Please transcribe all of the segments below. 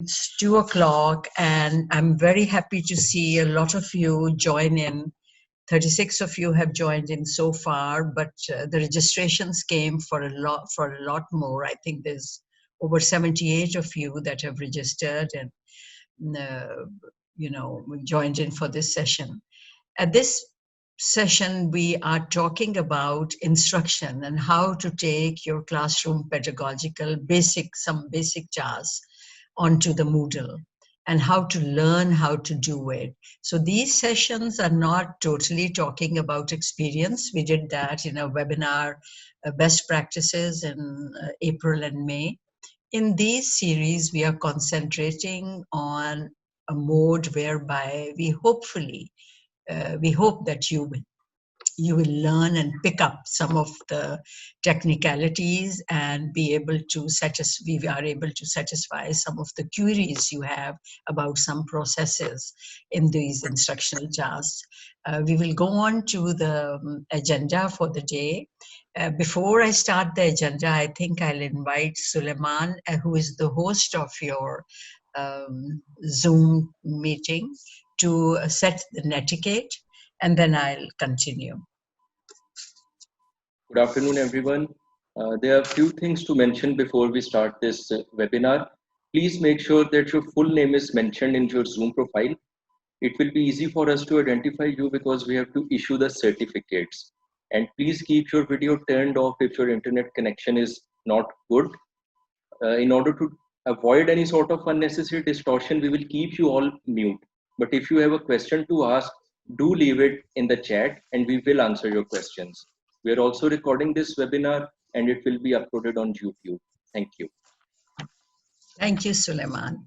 It's 2 o'clock, and I'm very happy to see a lot of you join in. 36 of you have joined in so far, but the registrations came for a lot more. I think there's over 78 of you that have registered and joined in for this session. At this session, we are talking about instruction and how to take your classroom pedagogical some basic tasks onto the Moodle and how to learn how to do it. So these sessions are not totally talking about experience. We did that in a webinar, best practices in April and May. In these series, we are concentrating on a mode whereby we hope that you will learn and pick up some of the technicalities and we are able to satisfy some of the queries you have about some processes in these instructional tasks. We will go on to the agenda for the day. Before I start the agenda, I think I'll invite Suleiman, who is the host of your Zoom meeting, to set the netiquette, and then I'll continue. Good afternoon, everyone. There are a few things to mention before we start this webinar. Please make sure that your full name is mentioned in your Zoom profile. It will be easy for us to identify you because we have to issue the certificates. And please keep your video turned off if your internet connection is not good. In order to avoid any sort of unnecessary distortion, we will keep you all mute. But if you have a question to ask, do leave it in the chat and we will answer your questions. We are also recording this webinar and it will be uploaded on YouTube. Thank you. Thank you, Suleiman.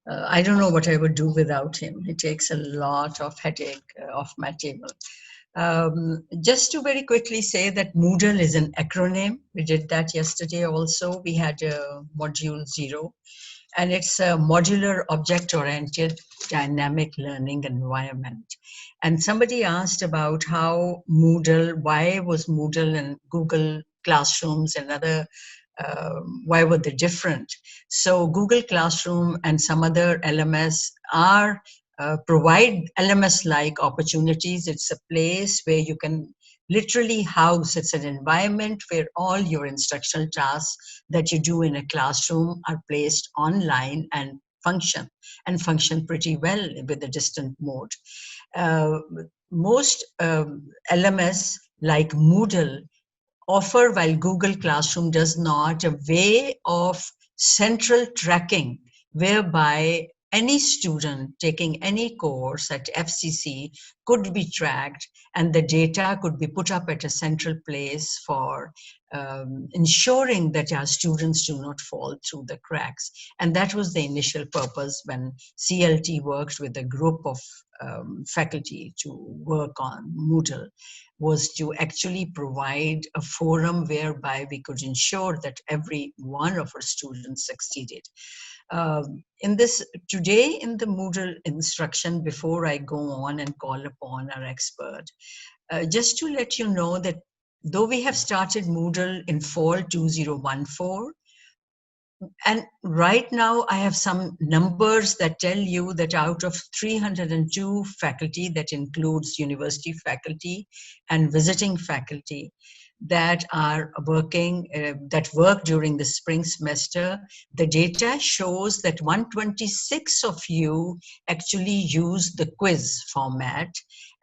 I don't know what I would do without him. He takes a lot of headache off my table. Just to very quickly say that Moodle is an acronym. We did that yesterday also. We had module 0, and it's a modular object-oriented dynamic learning environment. And somebody asked about how why was Moodle and Google Classrooms and other why were they different? So Google Classroom and some other LMS provide LMS-like opportunities. It's a place where you can literally house. It's an environment where all your instructional tasks that you do in a classroom are placed online and function pretty well with a distant mode. Most LMS like Moodle offer, while Google Classroom does not, a way of central tracking whereby any student taking any course at FCC could be tracked and the data could be put up at a central place for ensuring that our students do not fall through the cracks. And that was the initial purpose when CLT worked with a group of faculty to work on Moodle, was to actually provide a forum whereby we could ensure that every one of our students succeeded. Today in the Moodle instruction, before I go on and call upon our expert, just to let you know that though we have started Moodle in fall 2014, and right now I have some numbers that tell you that out of 302 faculty, that includes university faculty and visiting faculty, that are working, that work during the spring semester, the data shows that 126 of you actually use the quiz format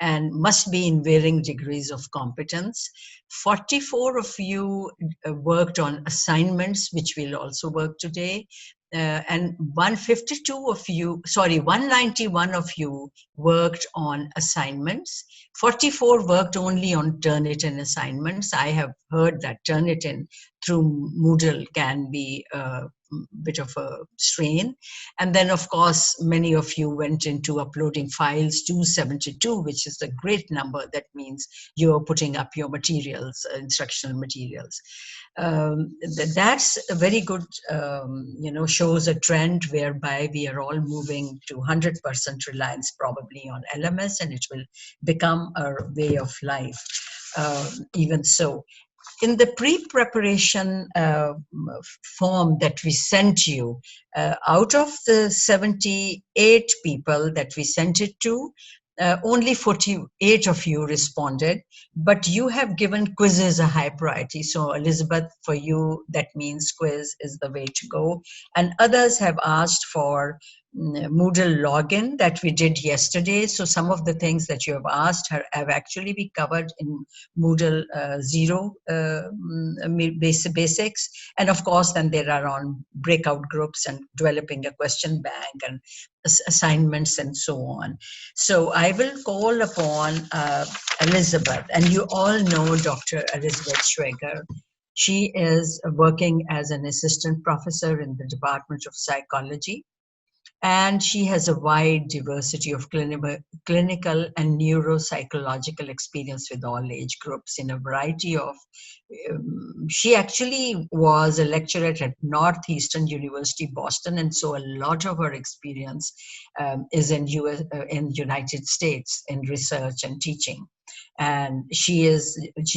and must be in varying degrees of competence. 44 of you worked on assignments, which we'll also work today. And 191 of you worked on assignments. 44 worked only on Turnitin assignments. I have heard that Turnitin through Moodle can be a bit of a strain. And then, of course, many of you went into uploading files, 272, which is a great number. That means you're putting up your materials, instructional materials. That's a very good, shows a trend whereby we are all moving to 100% reliance probably on LMS, and it will become a way of life. Even so, in the pre-preparation form that we sent you, out of the 78 people that we sent it to, only 48 of you responded, but you have given quizzes a high priority. So Elizabeth, for you, that means quiz is the way to go. And others have asked for Moodle login that we did yesterday. So some of the things that you have asked have actually been covered in Moodle Zero basics. And of course, then there are on breakout groups and developing a question bank and assignments and so on. So I will call upon Elizabeth, and you all know Dr. Elizabeth Schweger. She is working as an assistant professor in the Department of Psychology, and she has a wide diversity of clinical and neuropsychological experience with all age groups in a variety of. She actually was a lecturer at Northeastern University, Boston, and so a lot of her experience is in United States in research and teaching. And she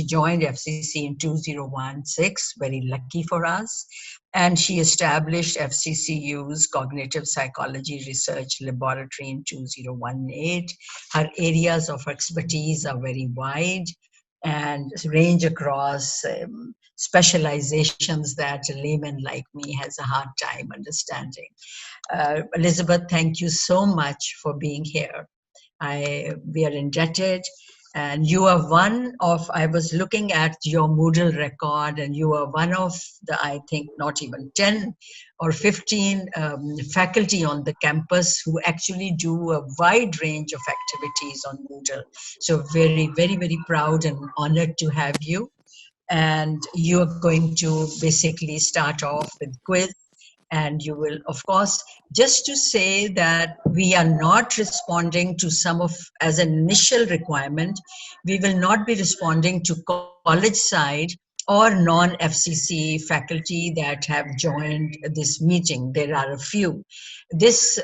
joined FCC in 2016, very lucky for us. And she established FCCU's Cognitive Psychology Research Laboratory in 2018. Her areas of expertise are very wide and range across specializations that a layman like me has a hard time understanding. Elizabeth, thank you so much for being here. We are indebted. And you are one of, I was looking at your Moodle record, and you are one of the, I think, not even 10 or 15 faculty on the campus who actually do a wide range of activities on Moodle. So very, very, very proud and honored to have you. And you're going to basically start off with quiz. And you will, of course, just to say that we are not responding to some of, as an initial requirement, we will not be responding to college side or non-FCC faculty that have joined this meeting. There are a few. This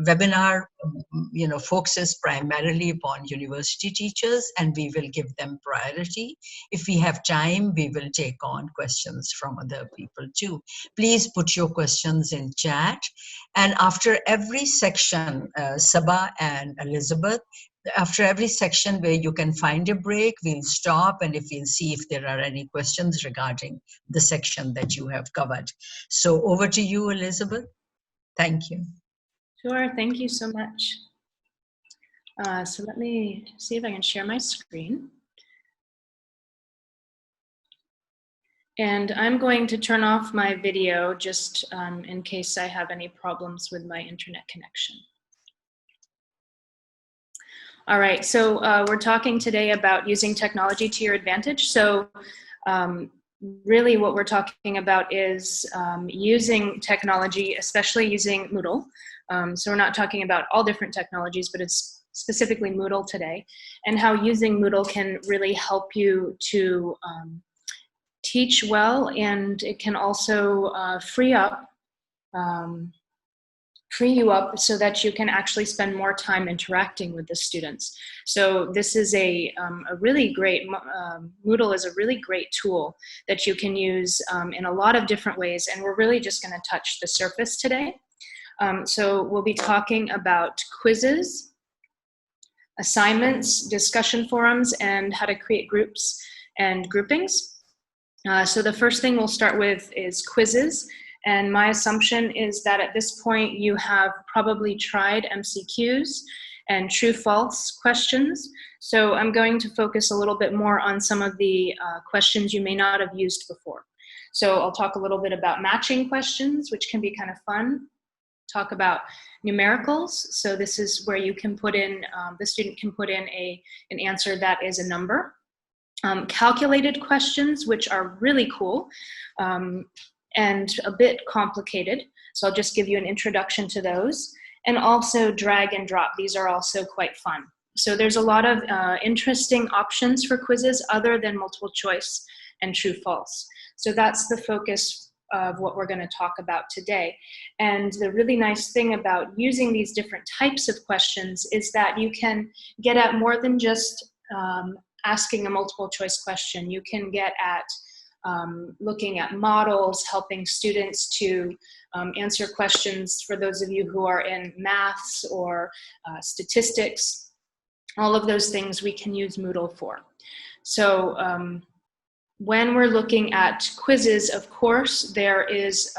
webinar focuses primarily upon university teachers, and we will give them priority. If we have time, we will take on questions from other people too. Please put your questions in chat, and after every section, Sabah and Elizabeth, after every section where you can find a break, we'll stop, and if we'll see if there are any questions regarding the section that you have covered. So over to you, Elizabeth. Thank you. Sure, thank you so much. So let me see if I can share my screen. And I'm going to turn off my video just in case I have any problems with my internet connection. All right, so we're talking today about using technology to your advantage. So really what we're talking about is using technology, especially using Moodle. So we're not talking about all different technologies, but it's specifically Moodle today, and how using Moodle can really help you to teach well, and it can also free you up so that you can actually spend more time interacting with the students. So this is a really great, Moodle is a really great tool that you can use in a lot of different ways, and we're really just going to touch the surface today. So we'll be talking about quizzes, assignments, discussion forums, and how to create groups and groupings. So the first thing we'll start with is quizzes. And my assumption is that at this point you have probably tried MCQs and true-false questions. So I'm going to focus a little bit more on some of the questions you may not have used before. So I'll talk a little bit about matching questions, which can be kind of fun. Talk about numericals. So this is where you can put in, the student can put in an answer that is a number. Calculated questions, which are really cool and a bit complicated. So I'll just give you an introduction to those. And also drag and drop. These are also quite fun. So there's a lot of interesting options for quizzes other than multiple choice and true false. So that's the focus of what we're going to talk about today. And the really nice thing about using these different types of questions is that you can get at more than just asking a multiple choice question. You can get at looking at models, helping students to answer questions for those of you who are in maths or statistics. All of those things we can use Moodle for. So when we're looking at quizzes, of course, there is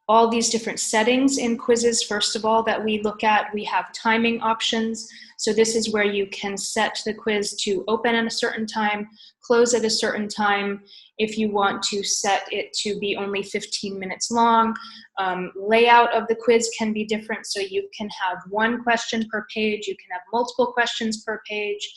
all these different settings in quizzes, first of all, that we look at. We have timing options. So this is where you can set the quiz to open at a certain time, close at a certain time. If you want to set it to be only 15 minutes long, layout of the quiz can be different. So you can have one question per page. You can have multiple questions per page.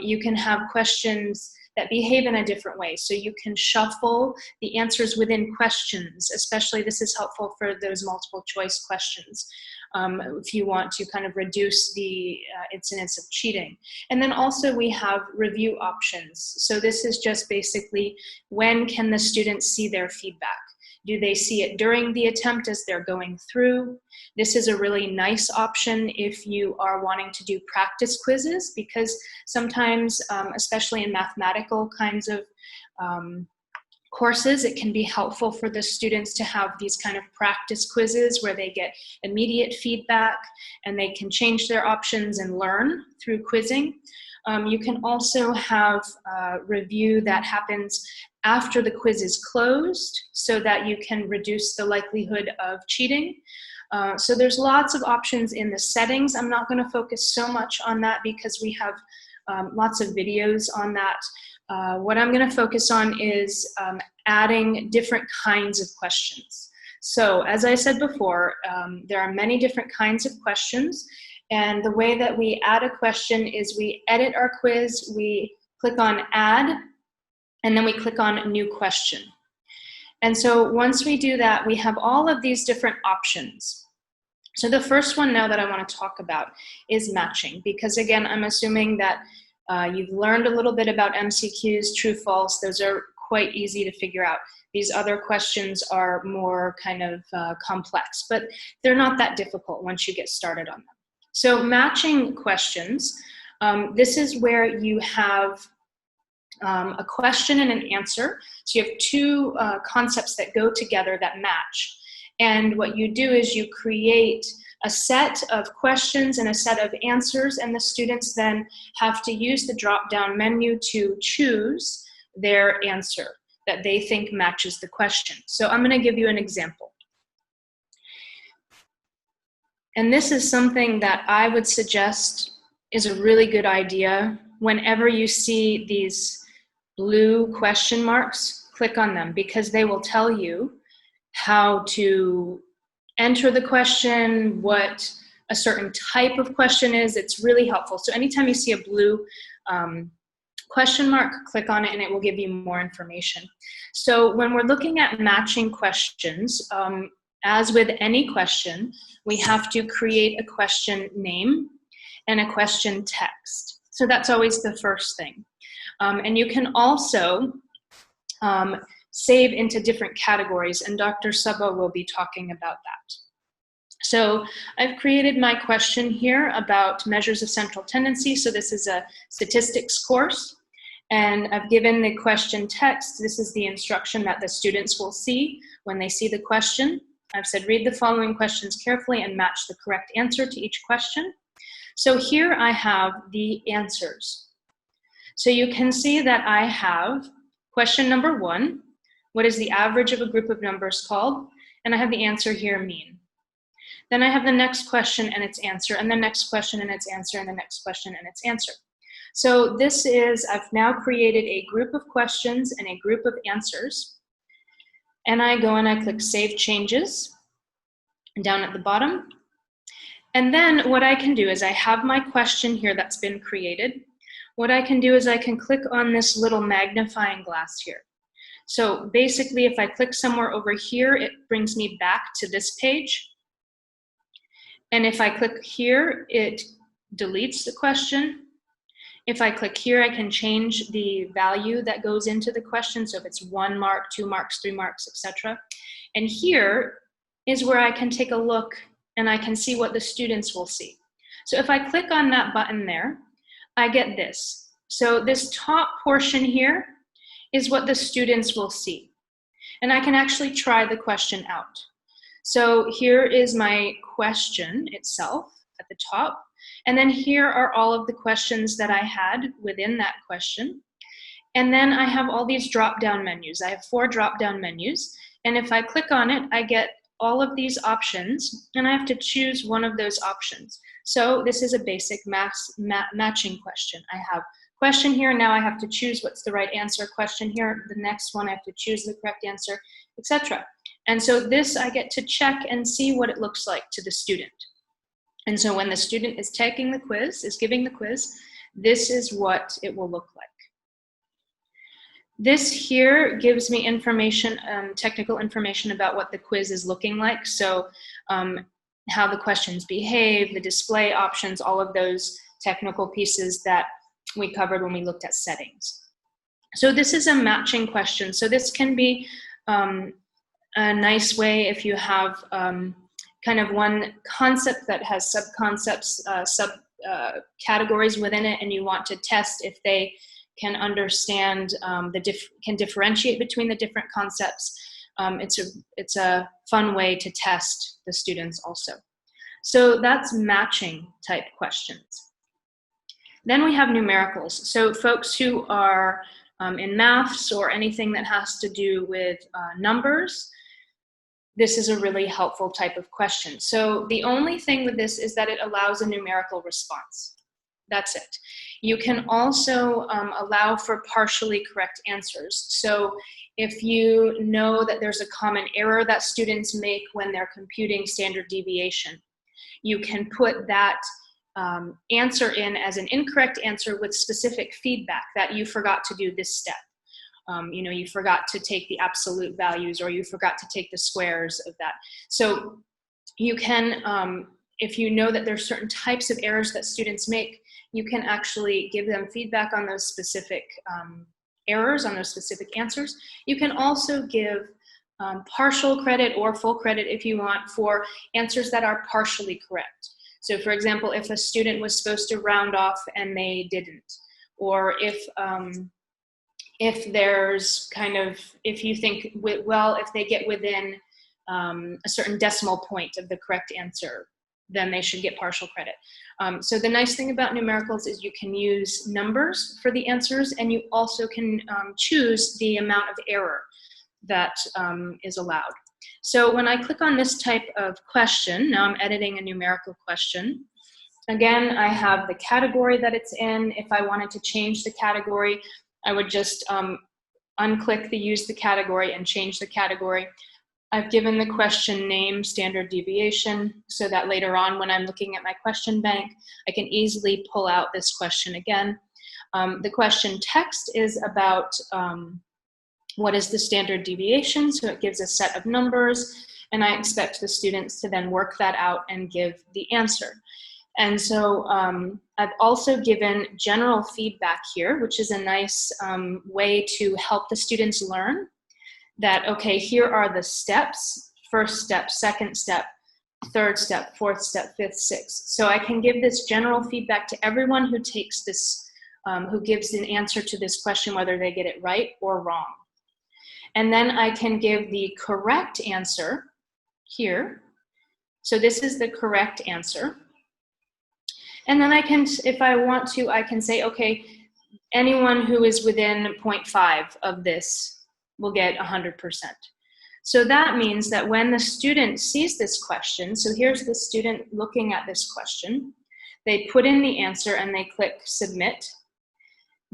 You can have questions that behave in a different way. So you can shuffle the answers within questions, especially this is helpful for those multiple choice questions, if you want to kind of reduce the incidence of cheating. And then also we have review options. So this is just basically when can the students see their feedback? Do they see it during the attempt as they're going through? This is a really nice option if you are wanting to do practice quizzes, because sometimes, especially in mathematical kinds of courses, it can be helpful for the students to have these kind of practice quizzes where they get immediate feedback and they can change their options and learn through quizzing. You can also have a review that happens after the quiz is closed so that you can reduce the likelihood of cheating. So there's lots of options in the settings. I'm not going to focus so much on that because we have lots of videos on that. What I'm going to focus on is adding different kinds of questions. So as I said before, there are many different kinds of questions. And the way that we add a question is we edit our quiz, we click on add, and then we click on new question. And so once we do that, we have all of these different options. So the first one now that I want to talk about is matching, because again, I'm assuming that you've learned a little bit about MCQs, true, false. Those are quite easy to figure out. These other questions are more kind of complex, but they're not that difficult once you get started on them. So matching questions, this is where you have a question and an answer. So you have two concepts that go together that match. And what you do is you create a set of questions and a set of answers, and the students then have to use the drop-down menu to choose their answer that they think matches the question. So I'm going to give you an example. And this is something that I would suggest is a really good idea. Whenever you see these blue question marks, click on them, because they will tell you how to enter the question, what a certain type of question is. It's really helpful. So anytime you see a blue question mark, click on it and it will give you more information. So when we're looking at matching questions, as with any question, we have to create a question name and a question text. So that's always the first thing. And you can also save into different categories, and Dr. Sabha will be talking about that. So I've created my question here about measures of central tendency. So this is a statistics course, and I've given the question text. This is the instruction that the students will see when they see the question. I've said, read the following questions carefully and match the correct answer to each question. So here I have the answers. So you can see that I have question number 1, what is the average of a group of numbers called? And I have the answer here, mean. Then I have the next question and its answer, and the next question and its answer, and the next question and its answer. So this is, I've now created a group of questions and a group of answers. And I go and I click Save Changes down at the bottom. And then what I can do is I have my question here that's been created. What I can do is I can click on this little magnifying glass here. So basically, if I click somewhere over here, it brings me back to this page. And if I click here, it deletes the question. If I click here, I can change the value that goes into the question. So if it's 1 mark, 2 marks, 3 marks, etc. And here is where I can take a look and I can see what the students will see. So if I click on that button there, I get this. So this top portion here is what the students will see. And I can actually try the question out. So here is my question itself at the top. And then here are all of the questions that I had within that question. And then I have all these drop-down menus. I have 4 drop-down menus. And if I click on it, I get all of these options, and I have to choose one of those options. So this is a basic matching question. I have question here, now I have to choose what's the right answer. Question here, the next one I have to choose the correct answer, etc. And so this I get to check and see what it looks like to the student. And so when the student is taking the quiz, is giving the quiz, this is what it will look like. This here gives me information, technical information about what the quiz is looking like. So how the questions behave, the display options, all of those technical pieces that we covered when we looked at settings. So this is a matching question. So this can be a nice way if you have kind of one concept that has sub-concepts, categories within it, and you want to test if they can understand, can differentiate between the different concepts. It's a fun way to test the students also. So that's matching type questions. Then we have numericals. So folks who are in maths or anything that has to do with numbers, this is a really helpful type of question. So the only thing with this is that it allows a numerical response. That's it. You can also allow for partially correct answers. So if you know that there's a common error that students make when they're computing standard deviation, you can put that answer in as an incorrect answer with specific feedback that you forgot to do this step. You know, you forgot to take the absolute values, or you forgot to take the squares of that. So you can, if you know that there's certain types of errors that students make, you can actually give them feedback on those specific errors, on those specific answers. You can also give partial credit or full credit if you want for answers that are partially correct. So for example, if a student was supposed to round off and they didn't, or if there's kind of, if you think, well, if they get within a certain decimal point of the correct answer, then they should get partial credit. So the nice thing about numericals is you can use numbers for the answers, and you also can choose the amount of error that is allowed. So when I click on this type of question, now I'm editing a numerical question. Again, I have the category that it's in. If I wanted to change the category, I would just unclick the use the category and change the category. I've given the question name standard deviation so that later on when I'm looking at my question bank, I can easily pull out this question again. The question text is about what is the standard deviation, so it gives a set of numbers, and I expect the students to then work that out and give the answer. And so I've also given general feedback here, which is a nice way to help the students learn that, okay, here are the steps, first step, second step, third step, fourth step, fifth, sixth. So I can give this general feedback to everyone who takes this, who gives an answer to this question, whether they get it right or wrong. And then I can give the correct answer here. So this is the correct answer. And then I can, if I want to, I can say, okay, anyone who is within 0.5 of this will get 100%. So that means that when the student sees this question, so here's the student looking at this question, they put in the answer and they click submit,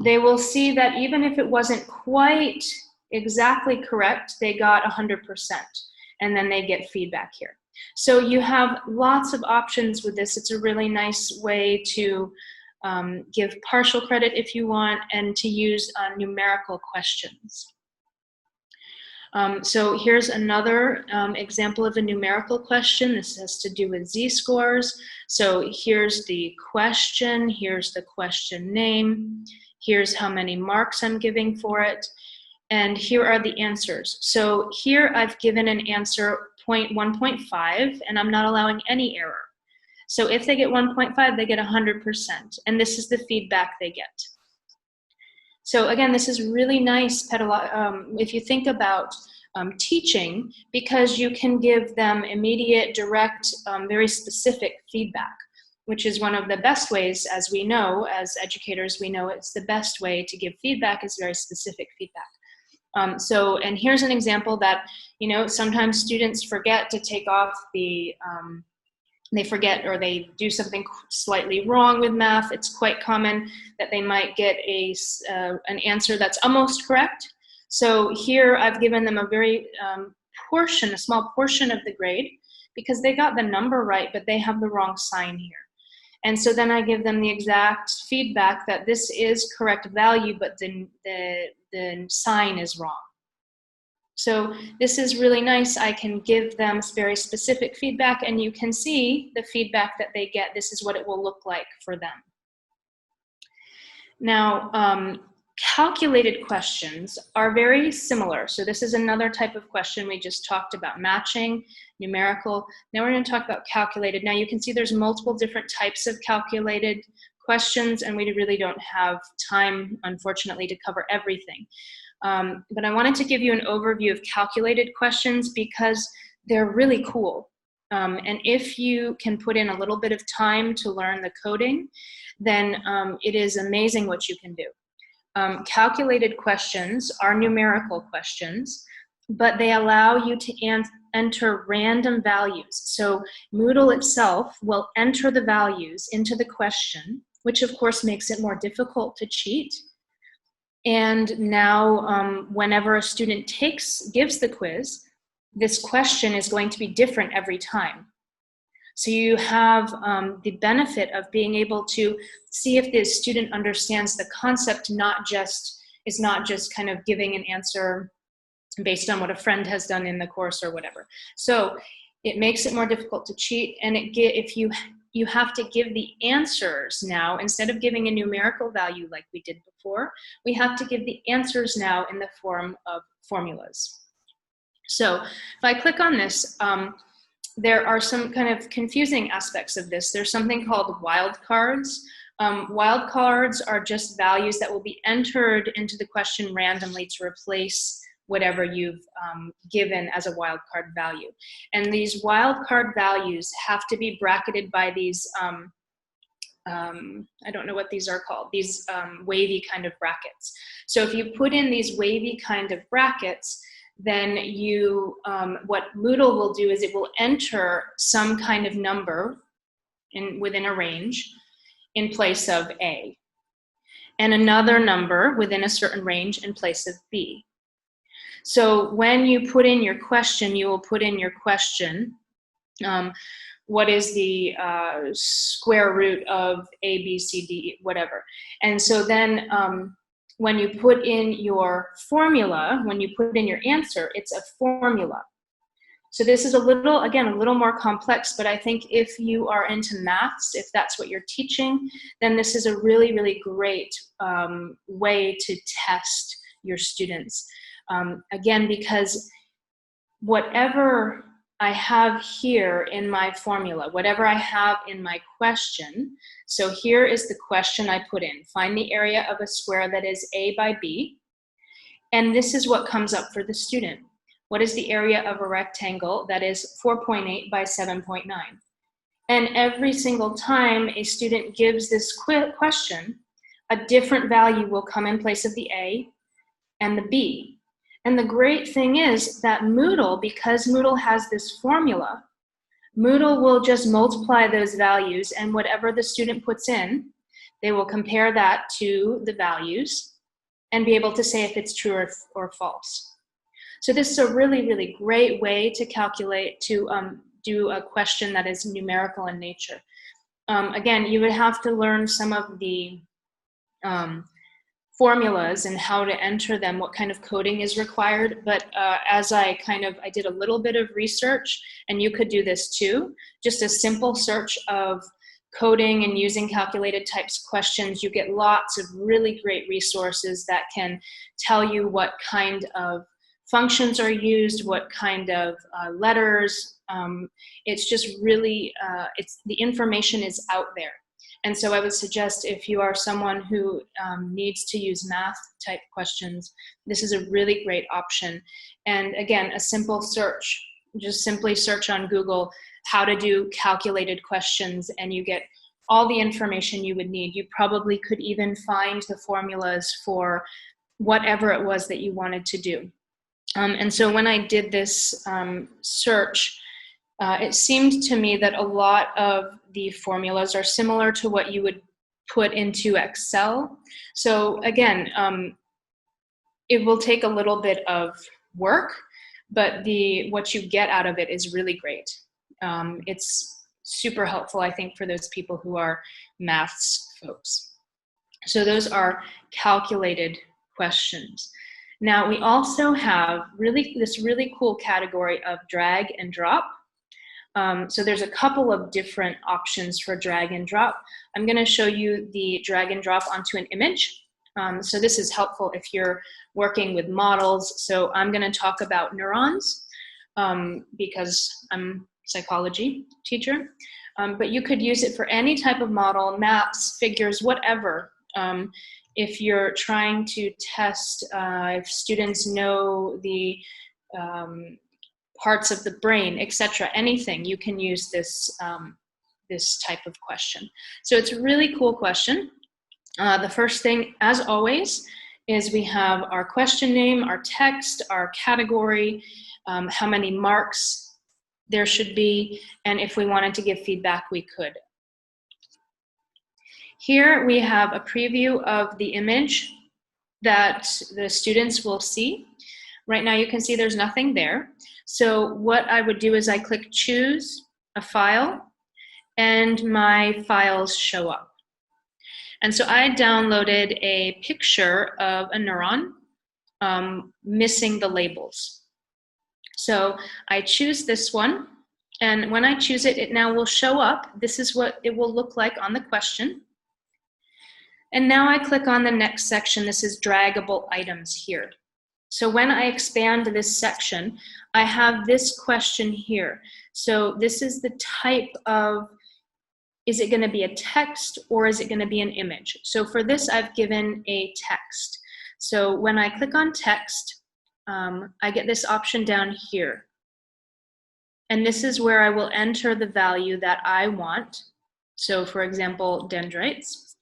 they will see that even if it wasn't quite exactly correct, they got 100%, and then they get feedback here. So you have lots of options with this. It's a really nice way to give partial credit if you want, and to use numerical questions. So here's another example of a numerical question. This has to do with z-scores. So here's the question, here's the question name, here's how many marks I'm giving for it, and here are the answers. So here I've given an answer 1.5, and I'm not allowing any error. So if they get 1.5, they get 100%, and this is the feedback they get. So again, this is really nice if you think about teaching, because you can give them immediate, direct, very specific feedback, which is one of the best ways, as we know, as educators, we know it's the best way to give feedback is very specific feedback. And here's an example that, sometimes students forget to take off they forget or they do something slightly wrong with math. It's quite common that they might get an answer that's almost correct. So here I've given them a very a small portion of the grade, because they got the number right, but they have the wrong sign here. And so then I give them the exact feedback that this is correct value, but the sign is wrong. So this is really nice. I can give them very specific feedback, and you can see the feedback that they get. This is what it will look like for them. Now, calculated questions are very similar. So this is another type of question. We just talked about matching, numerical. Now we're going to talk about calculated. Now you can see there's multiple different types of calculated questions, and we really don't have time, unfortunately, to cover everything. But I wanted to give you an overview of calculated questions because they're really cool. And if you can put in a little bit of time to learn the coding, then it is amazing what you can do. Calculated questions are numerical questions, but they allow you to enter random values. So Moodle itself will enter the values into the question, which of course makes it more difficult to cheat. And now whenever a student gives the quiz, this question is going to be different every time. So you have the benefit of being able to see if the student understands the concept, is not just kind of giving an answer based on what a friend has done in the course or whatever. So it makes it more difficult to cheat, and if you have to give the answers now, instead of giving a numerical value like we did before, we have to give the answers now in the form of formulas. So if I click on this, there are some kind of confusing aspects of this. There's something called wildcards. Wildcards are just values that will be entered into the question randomly to replace whatever you've given as a wildcard value. And these wildcard values have to be bracketed by these, I don't know what these are called, these wavy kind of brackets. So if you put in these wavy kind of brackets, then what Moodle will do is it will enter some kind of number within a range in place of A, and another number within a certain range in place of B. So when you put in your question, you will put in your question, what is the square root of A, B, C, D, whatever. And so then when you put in your formula, when you put in your answer, it's a formula. So this is a little more complex, but I think if you are into maths, if that's what you're teaching, then this is a really, really great way to test your students. Again, because whatever I have here in my formula, whatever I have in my question, so here is the question I put in. Find the area of a square that is A by B. And this is what comes up for the student. What is the area of a rectangle that is 4.8 by 7.9? And every single time a student gives this question, a different value will come in place of the A and the B. And the great thing is that Moodle, because Moodle has this formula, Moodle will just multiply those values, and whatever the student puts in, they will compare that to the values and be able to say if it's true or false. So this is a really, really great way to calculate, to do a question that is numerical in nature. Again, you would have to learn some of the formulas and how to enter them, what kind of coding is required. But as I did a little bit of research, and you could do this too, just a simple search of coding and using calculated types questions, you get lots of really great resources that can tell you what kind of functions are used, what kind of letters. It's just really, the information is out there. And so I would suggest if you are someone who needs to use math type questions, this is a really great option. And again, a simple search, just simply search on Google how to do calculated questions and you get all the information you would need. You probably could even find the formulas for whatever it was that you wanted to do. And so when I did this search, it seemed to me that a lot of the formulas are similar to what you would put into Excel. So again, it will take a little bit of work, but what you get out of it is really great. It's super helpful, I think, for those people who are maths folks. So those are calculated questions. Now we also have this really cool category of drag and drop. So there's a couple of different options for drag and drop. I'm going to show you the drag and drop onto an image. So this is helpful if you're working with models. So I'm going to talk about neurons because I'm a psychology teacher. But you could use it for any type of model, maps, figures, whatever. If you're trying to test if students know the parts of the brain, etc., anything, you can use this, this type of question. So it's a really cool question. The first thing, as always, is we have our question name, our text, our category, how many marks there should be, and if we wanted to give feedback, we could. Here we have a preview of the image that the students will see. Right now you can see there's nothing there. So what I would do is I click choose a file and my files show up. And so I downloaded a picture of a neuron missing the labels. So I choose this one, and when I choose it, it now will show up. This is what it will look like on the question. And now I click on the next section. This is draggable items here. So when I expand this section, I have this question here. So this is the type of, is it going to be a text or is it going to be an image? So for this, I've given a text. So when I click on text, I get this option down here. And this is where I will enter the value that I want. So for example, dendrites.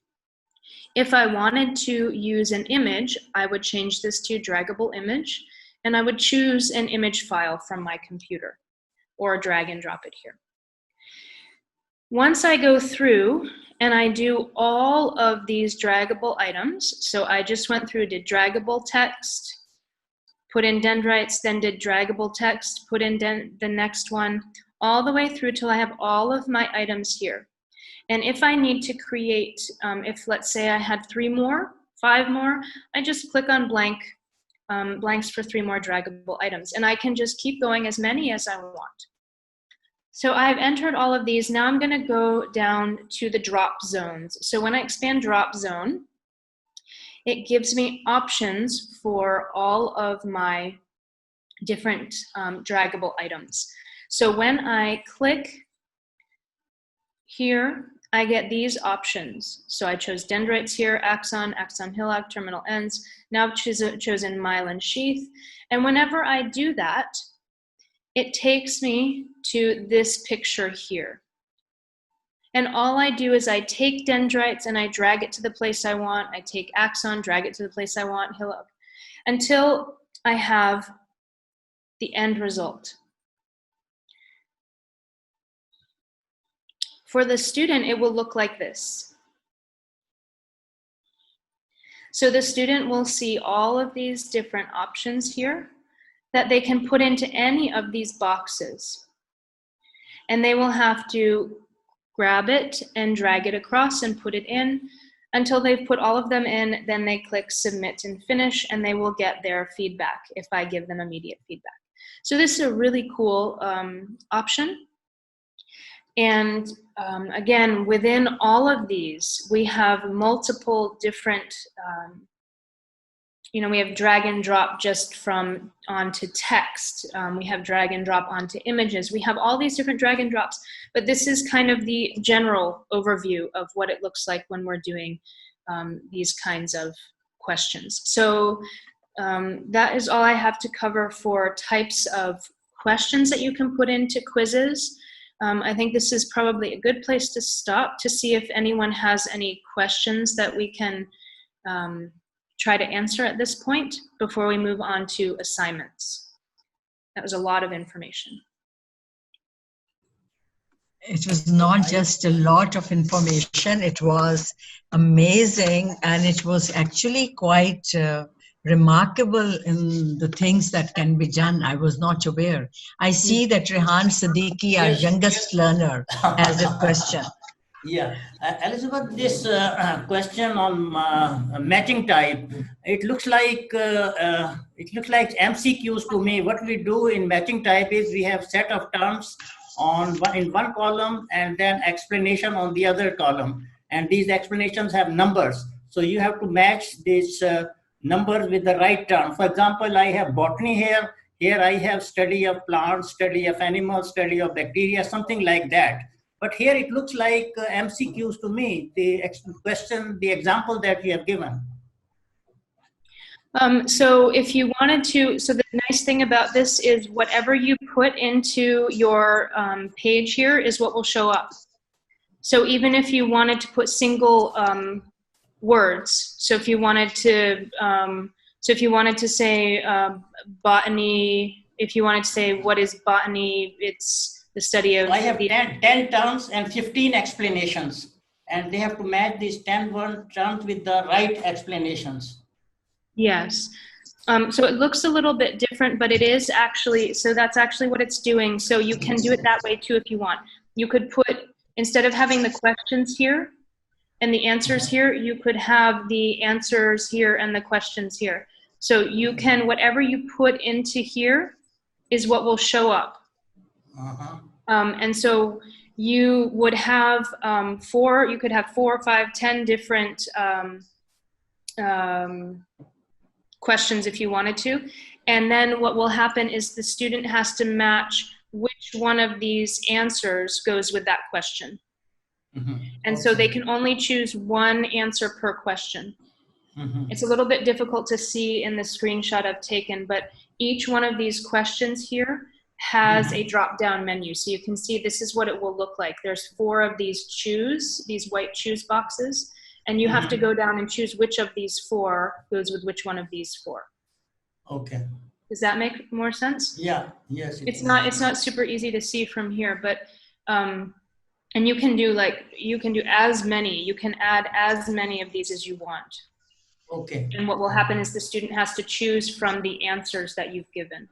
If I wanted to use an image, I would change this to draggable image, and I would choose an image file from my computer or drag and drop it here. Once I go through and I do all of these draggable items, so I just went through, did draggable text, put in dendrites, then did draggable text, put in the next one, all the way through till I have all of my items here. And if I need to create, if let's say I had 3 more, 5 more, I just click on blanks for 3 more draggable items. And I can just keep going as many as I want. So I've entered all of these. Now I'm going to go down to the drop zones. So when I expand drop zone, it gives me options for all of my different draggable items. So when I click here, I get these options. So I chose dendrites here, axon, axon hillock, terminal ends. Now I've chosen myelin sheath. And whenever I do that, it takes me to this picture here. And all I do is I take dendrites and I drag it to the place I want. I take axon, drag it to the place I want, hillock, until I have the end result. For the student, it will look like this. So the student will see all of these different options here that they can put into any of these boxes. And they will have to grab it and drag it across and put it in until they've put all of them in. Then they click submit and finish, and they will get their feedback if I give them immediate feedback. So this is a really cool option. And again, within all of these, we have multiple different we have drag and drop just from onto text. We have drag and drop onto images. We have all these different drag and drops, but this is kind of the general overview of what it looks like when we're doing these kinds of questions. So that is all I have to cover for types of questions that you can put into quizzes. I think this is probably a good place to stop to see if anyone has any questions that we can try to answer at this point before we move on to assignments. That was a lot of information. It was not just a lot of information, it was amazing, and it was actually quite remarkable in the things that can be done. I was not aware. I see that Rehan Siddiqui, our youngest learner, has a question. Yeah, Elizabeth, this question on matching type, it looks like MCQs to me. What we do in matching type is we have set of terms in one column and then explanation on the other column, and these explanations have numbers. So you have to match these numbers with the right term. For example, I have botany here. Here I have study of plants, study of animals, study of bacteria, something like that. But here it looks like MCQs to me, the question, the example that you have given. So if you wanted to, so the nice thing about this is whatever you put into your page here is what will show up. So even if you wanted to put single words, so if you wanted to, say botany, if you wanted to say what is botany, it's the study of. I have 10 terms and 15 explanations, and they have to match these 10 terms with the right explanations. Yes. So it looks a little bit different, but it is actually, so that's actually what it's doing. So you can do it that way too if you want. You could put, instead of having the questions here and the answers here, you could have the answers here and the questions here. So you can, whatever you put into here is what will show up. And so you would have you could have 4, 5, 10 different questions if you wanted to. And then what will happen is the student has to match which one of these answers goes with that question. And so they can only choose one answer per question. It's a little bit difficult to see in the screenshot I've taken, but each one of these questions here has a drop-down menu. So you can see this is what it will look like. There's 4 of these these white choose boxes, and you have to go down and choose which of these 4 goes with which one of these 4. Okay. Does that make more sense? Yeah. Yes. It's not super easy to see from here, but and you can do as many. You can add as many of these as you want. Okay. And what will happen is the student has to choose from the answers that you've given.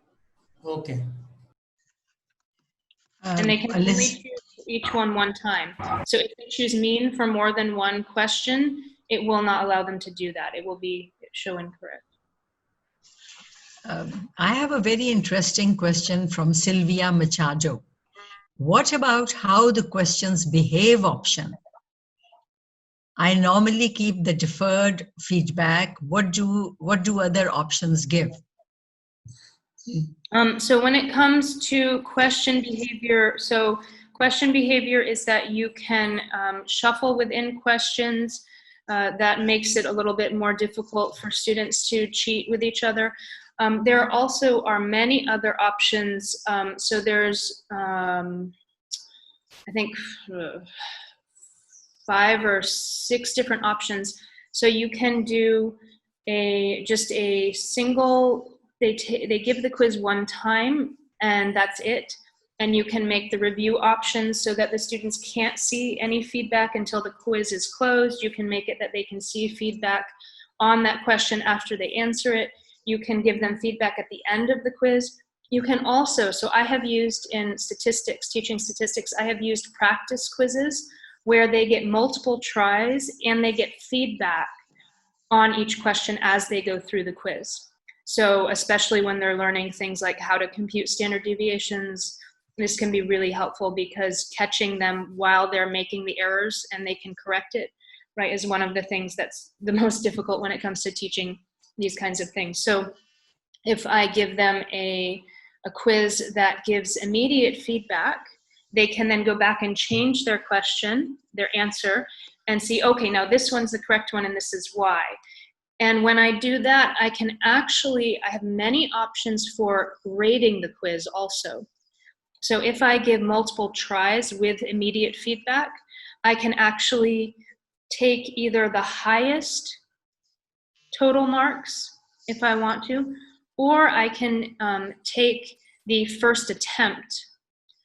Okay. And they can only choose each one time. So if they choose mean for more than one question, it will not allow them to do that. It will show incorrect. I have a very interesting question from Sylvia Machado. What about how the questions behave option? I normally keep the deferred feedback. What do other options give? So when it comes to question behavior, so question behavior is that you can shuffle within questions. That makes it a little bit more difficult for students to cheat with each other. There also are many other options. So there's, I think, 5 or 6 different options. So you can do just a single. They give the quiz one time and that's it. And you can make the review options so that the students can't see any feedback until the quiz is closed. You can make it that they can see feedback on that question after they answer it. You can give them feedback at the end of the quiz. You can also, so I have used in statistics, teaching statistics, I have used practice quizzes where they get multiple tries and they get feedback on each question as they go through the quiz. So especially when they're learning things like how to compute standard deviations, this can be really helpful because catching them while they're making the errors and they can correct it, right, is one of the things that's the most difficult when it comes to teaching these kinds of things. So if I give them a quiz that gives immediate feedback, they can then go back and change their question, their answer, and see, okay, now this one's the correct one and this is why. And when I do that, I have many options for grading the quiz also. So if I give multiple tries with immediate feedback, I can actually take either the highest total marks if I want to, or I can take the first attempt.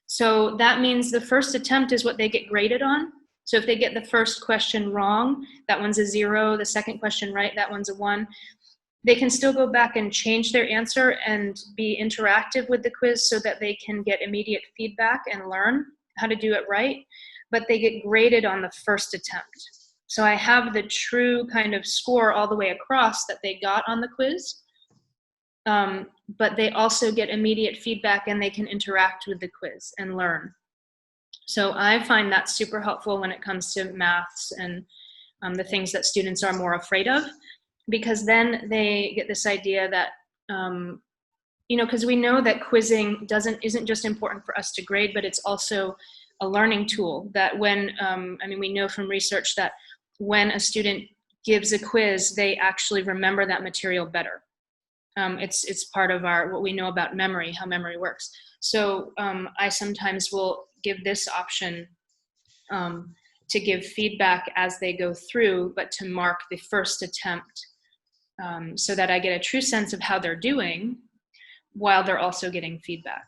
So that means the first attempt is what they get graded on. So if they get the first question wrong, that one's a 0, the second question right, that one's a 1. They can still go back and change their answer and be interactive with the quiz so that they can get immediate feedback and learn how to do it right, but they get graded on the first attempt. So I have the true kind of score all the way across that they got on the quiz, but they also get immediate feedback and they can interact with the quiz and learn. So I find that super helpful when it comes to maths and the things that students are more afraid of, because then they get this idea that, because we know that quizzing isn't just important for us to grade, but it's also a learning tool that when, we know from research that when a student gives a quiz, they actually remember that material better. It's part of what we know about memory, how memory works. So I sometimes will give this option to give feedback as they go through, but to mark the first attempt so that I get a true sense of how they're doing while they're also getting feedback.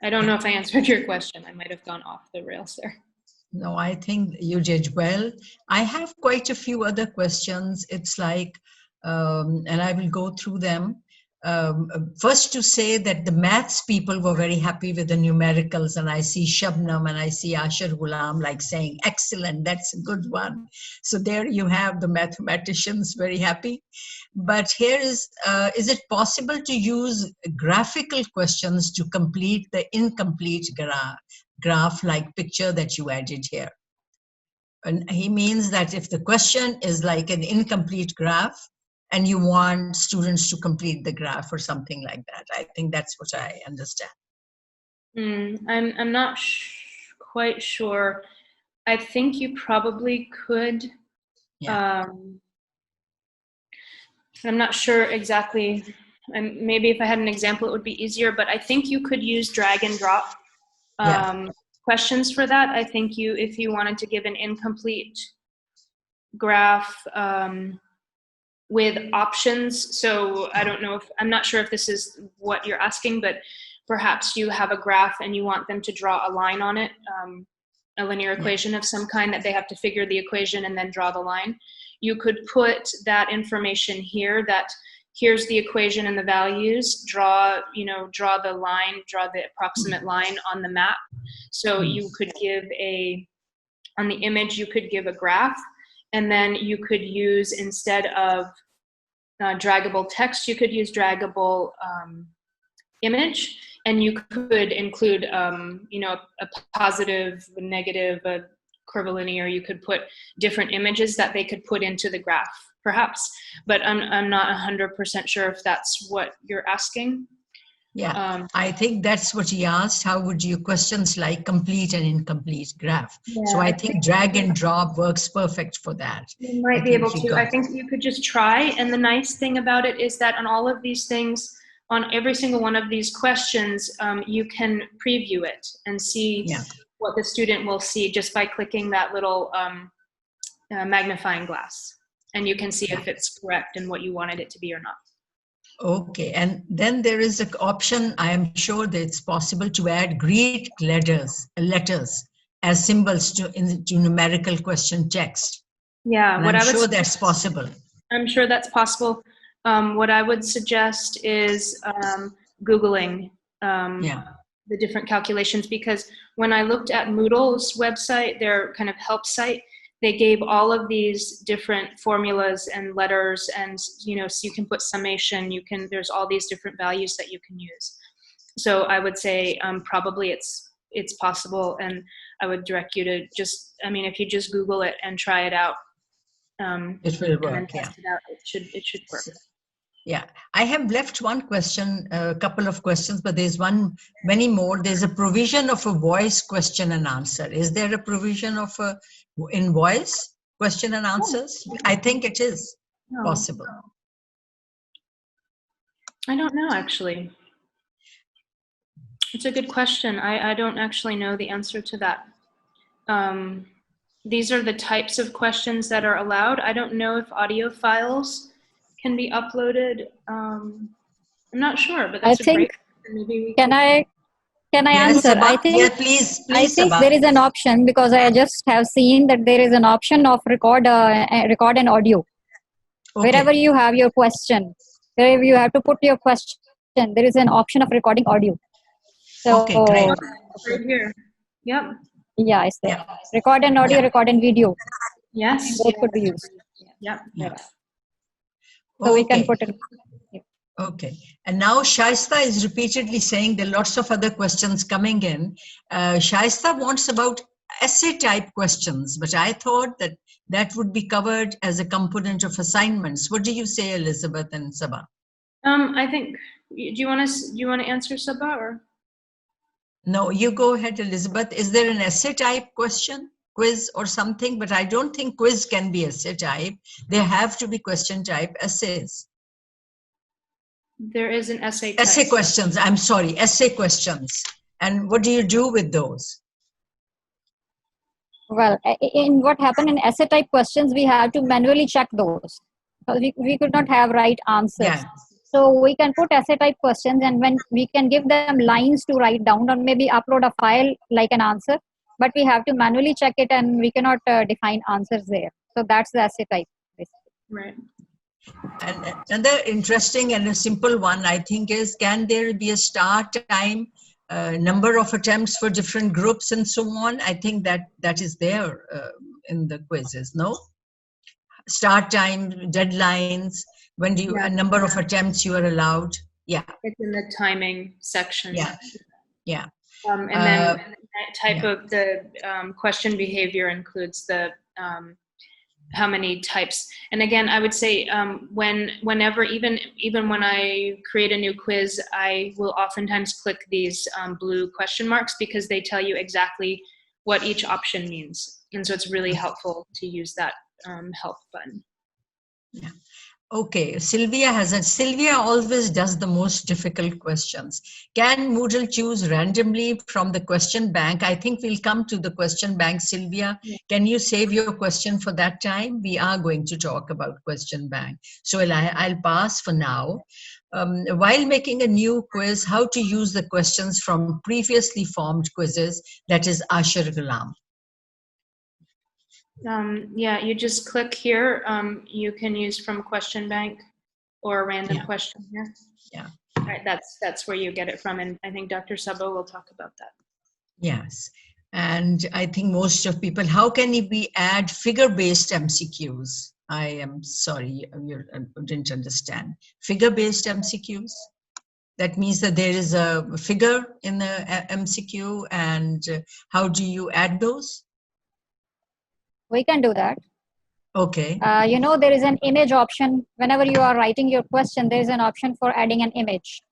I don't know if I answered your question. I might have gone off the rails there. No, I think you did well. I have quite a few other questions. It's like, and I will go through them. First to say that the maths people were very happy with the numericals, and I see Shabnam and I see Ashar Ghulam like saying, excellent, that's a good one. So there you have the mathematicians very happy. But here is it possible to use graphical questions to complete the incomplete graph like picture that you added here? And he means that if the question is like an incomplete graph and you want students to complete the graph or something like that. I think that's what I understand. I'm not quite sure. I think you probably could. Yeah. I'm not sure exactly. Maybe if I had an example, it would be easier, but I think you could use drag and drop questions for that. I think if you wanted to give an incomplete graph with options, so I don't know I'm not sure if this is what you're asking, but perhaps you have a graph and you want them to draw a line on it, a linear equation of some kind that they have to figure the equation and then draw the line. You could put that information here, that here's the equation and the values, draw the line, draw the approximate line on the map. So you could give on the image, you could give a graph, and then you could use, instead of draggable text, you could use draggable image, and you could include, a positive, a negative, a curvilinear. You could put different images that they could put into the graph, perhaps. But I'm not 100% sure if that's what you're asking. Yeah, I think that's what he asked. How would you questions like complete and incomplete graph? Yeah, so I think drag and drop works perfect for that. You might be able to. I think you could just try. And the nice thing about it is that on all of these things, on every single one of these questions, you can preview it and see what the student will see just by clicking that little magnifying glass. And you can see if it's correct and what you wanted it to be or not. Okay, and then there is an option, I am sure that it's possible to add Greek letters as symbols to numerical question text. Yeah, and I'm sure that's possible. I'm sure that's possible. What I would suggest is Googling the different calculations, because when I looked at Moodle's website, their kind of help site, they gave all of these different formulas and letters, and so you can put summation, there's all these different values that you can use. So I would say probably it's possible, and I would direct you to if you just Google it and try it out, It will and then work, yeah. test it out. It should work. Yeah, I have left one question, a couple of questions, but there's many more. There's a provision of a voice question and answer. Is there a provision of in voice question and answers? I think it is possible. I don't know, actually. It's a good question. I don't actually know the answer to that. These are the types of questions that are allowed. I don't know if audio files can be uploaded. I'm not sure, but that's I think, maybe we can I Yes, answer? Sabah? I think, Yeah, please, Sabah. Sabah. There is an option, because I just have seen that there is an option of record an audio. Okay. Wherever you have your question, wherever you have to put your question, there is an option of recording audio. So, Okay, great. Right here. Yep. Yeah, it's there. Yeah. Record an audio, record an video. Yes. Both could be used. Yep. Yeah. So we can put it. Okay. And now Shaista is repeatedly saying there are lots of other questions coming in. Shaista wants about essay type questions, but I thought that that would be covered as a component of assignments. What do you say, Elizabeth and Sabah? I think, do you want to answer, Sabah, or? No, you go ahead, Elizabeth. Is there an essay type question, quiz or something? But I don't think quiz can be essay type. There have to be question type essays. There is an essay type. Essay questions, I'm sorry, essay questions. And what do you do with those? Well, in what happened in essay type questions, we have to manually check those. So we could not have right answers. Yeah. So we can put essay type questions, and when we can give them lines to write down, or maybe upload a file like an answer, but we have to manually check it, and we cannot define answers there. So that's the essay type, basically. Right. And another interesting and a simple one, I think, is can there be a start time, number of attempts for different groups and so on? I think that is there in the quizzes, no? Start time, deadlines, when do you, a number of attempts you are allowed. Yeah. It's in the timing section. Yeah. Yeah. And then that type of the question behavior includes the how many types. And again, I would say whenever, even when I create a new quiz, I will oftentimes click these blue question marks, because they tell you exactly what each option means. And so it's really helpful to use that help button. Yeah. Okay, Sylvia always does the most difficult questions. Can Moodle choose randomly from the question bank? I think we'll come to the question bank, Sylvia. Yeah. Can you save your question for that time? We are going to talk about question bank. So I'll pass for now. While making a new quiz, how to use the questions from previously formed quizzes, that is Ashar Ghulam. Yeah, you just click here. You can use from question bank or random question here. Yeah. All right, that's where you get it from. And I think Dr. Sabo will talk about that. Yes. And I think most of people, how can we add figure-based MCQs? I am sorry, you didn't understand. Figure-based MCQs? That means that there is a figure in the MCQ, and how do you add those? We can do that. Okay. There is an image option. Whenever you are writing your question, there is an option for adding an image.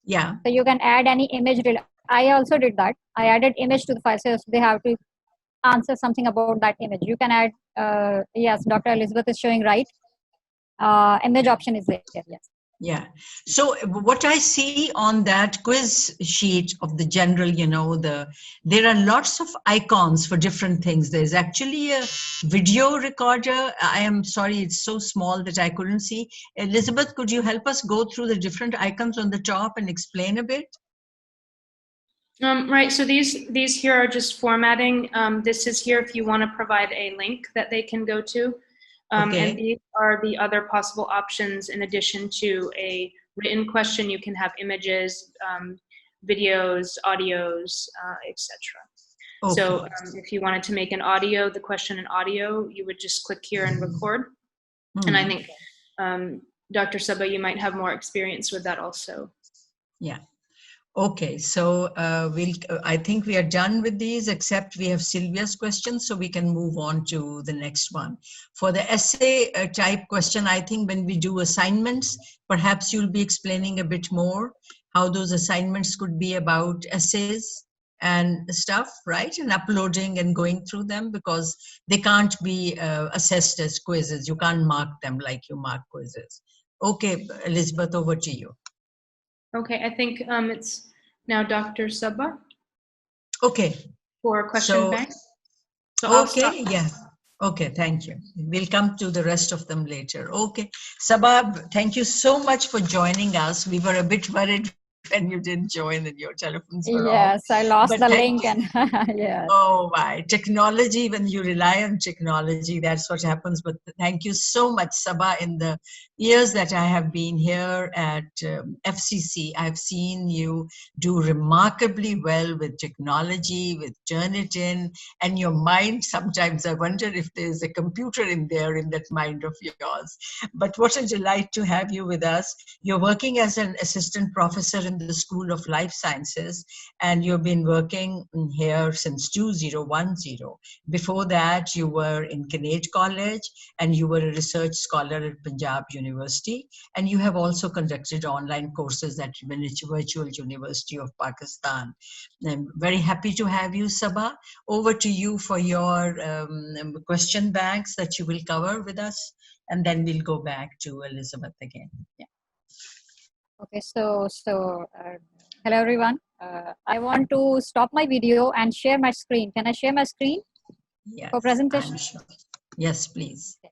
Yeah. So you can add any image. I also did that. I added image to the file, so they have to answer something about that image. You can add, yes, Dr. Elizabeth is showing right. Image option is there, yes. Yeah. So what I see on that quiz sheet of the general, there are lots of icons for different things. There's actually a video recorder. I am sorry, it's so small that I couldn't see. Elizabeth, could you help us go through the different icons on the top and explain a bit? Right, so these here are just formatting. This is here if you want to provide a link that they can go to. Okay. And these are the other possible options. In addition to a written question, you can have images, videos, audios, etc. Okay. So if you wanted to make an audio, the question in audio, you would just click here and record. And I think, Dr. Saba, you might have more experience with that also. Yeah. Okay, so I think we are done with these, except we have Sylvia's question, so we can move on to the next one. For the essay type question, I think when we do assignments, perhaps you'll be explaining a bit more how those assignments could be about essays and stuff, right? And uploading and going through them, because they can't be assessed as quizzes. You can't mark them like you mark quizzes. Okay, Elizabeth, over to you. Okay, I think it's now Dr. Sabha Okay. for question So, bank. So I'll stop. okay, yeah. Okay, thank you. We'll come to the rest of them later. Okay. Sabab, thank you so much for joining us. We were a bit worried when you didn't join and your telephones were off. Yes, I lost But the thank link you. and yes. Oh my, technology, when you rely on technology, that's what happens. But thank you so much, Sabah. In the years that I have been here at FCC, I've seen you do remarkably well with technology, with Turnitin, and your mind. Sometimes I wonder if there's a computer in there in that mind of yours. But what a delight to have you with us. You're working as an assistant professor in the School of Life Sciences, and you've been working here since 2010. Before that, you were in Kinnaird College, and you were a research scholar at Punjab University, and you have also conducted online courses at Virtual University of Pakistan. I'm very happy to have you, Sabah. Over to you for your question banks that you will cover with us, and then we'll go back to Elizabeth again. Yeah. Okay, hello everyone. I want to stop my video and share my screen. Can I share my screen for Yes, presentation? I'm sure. Yes, please. Okay.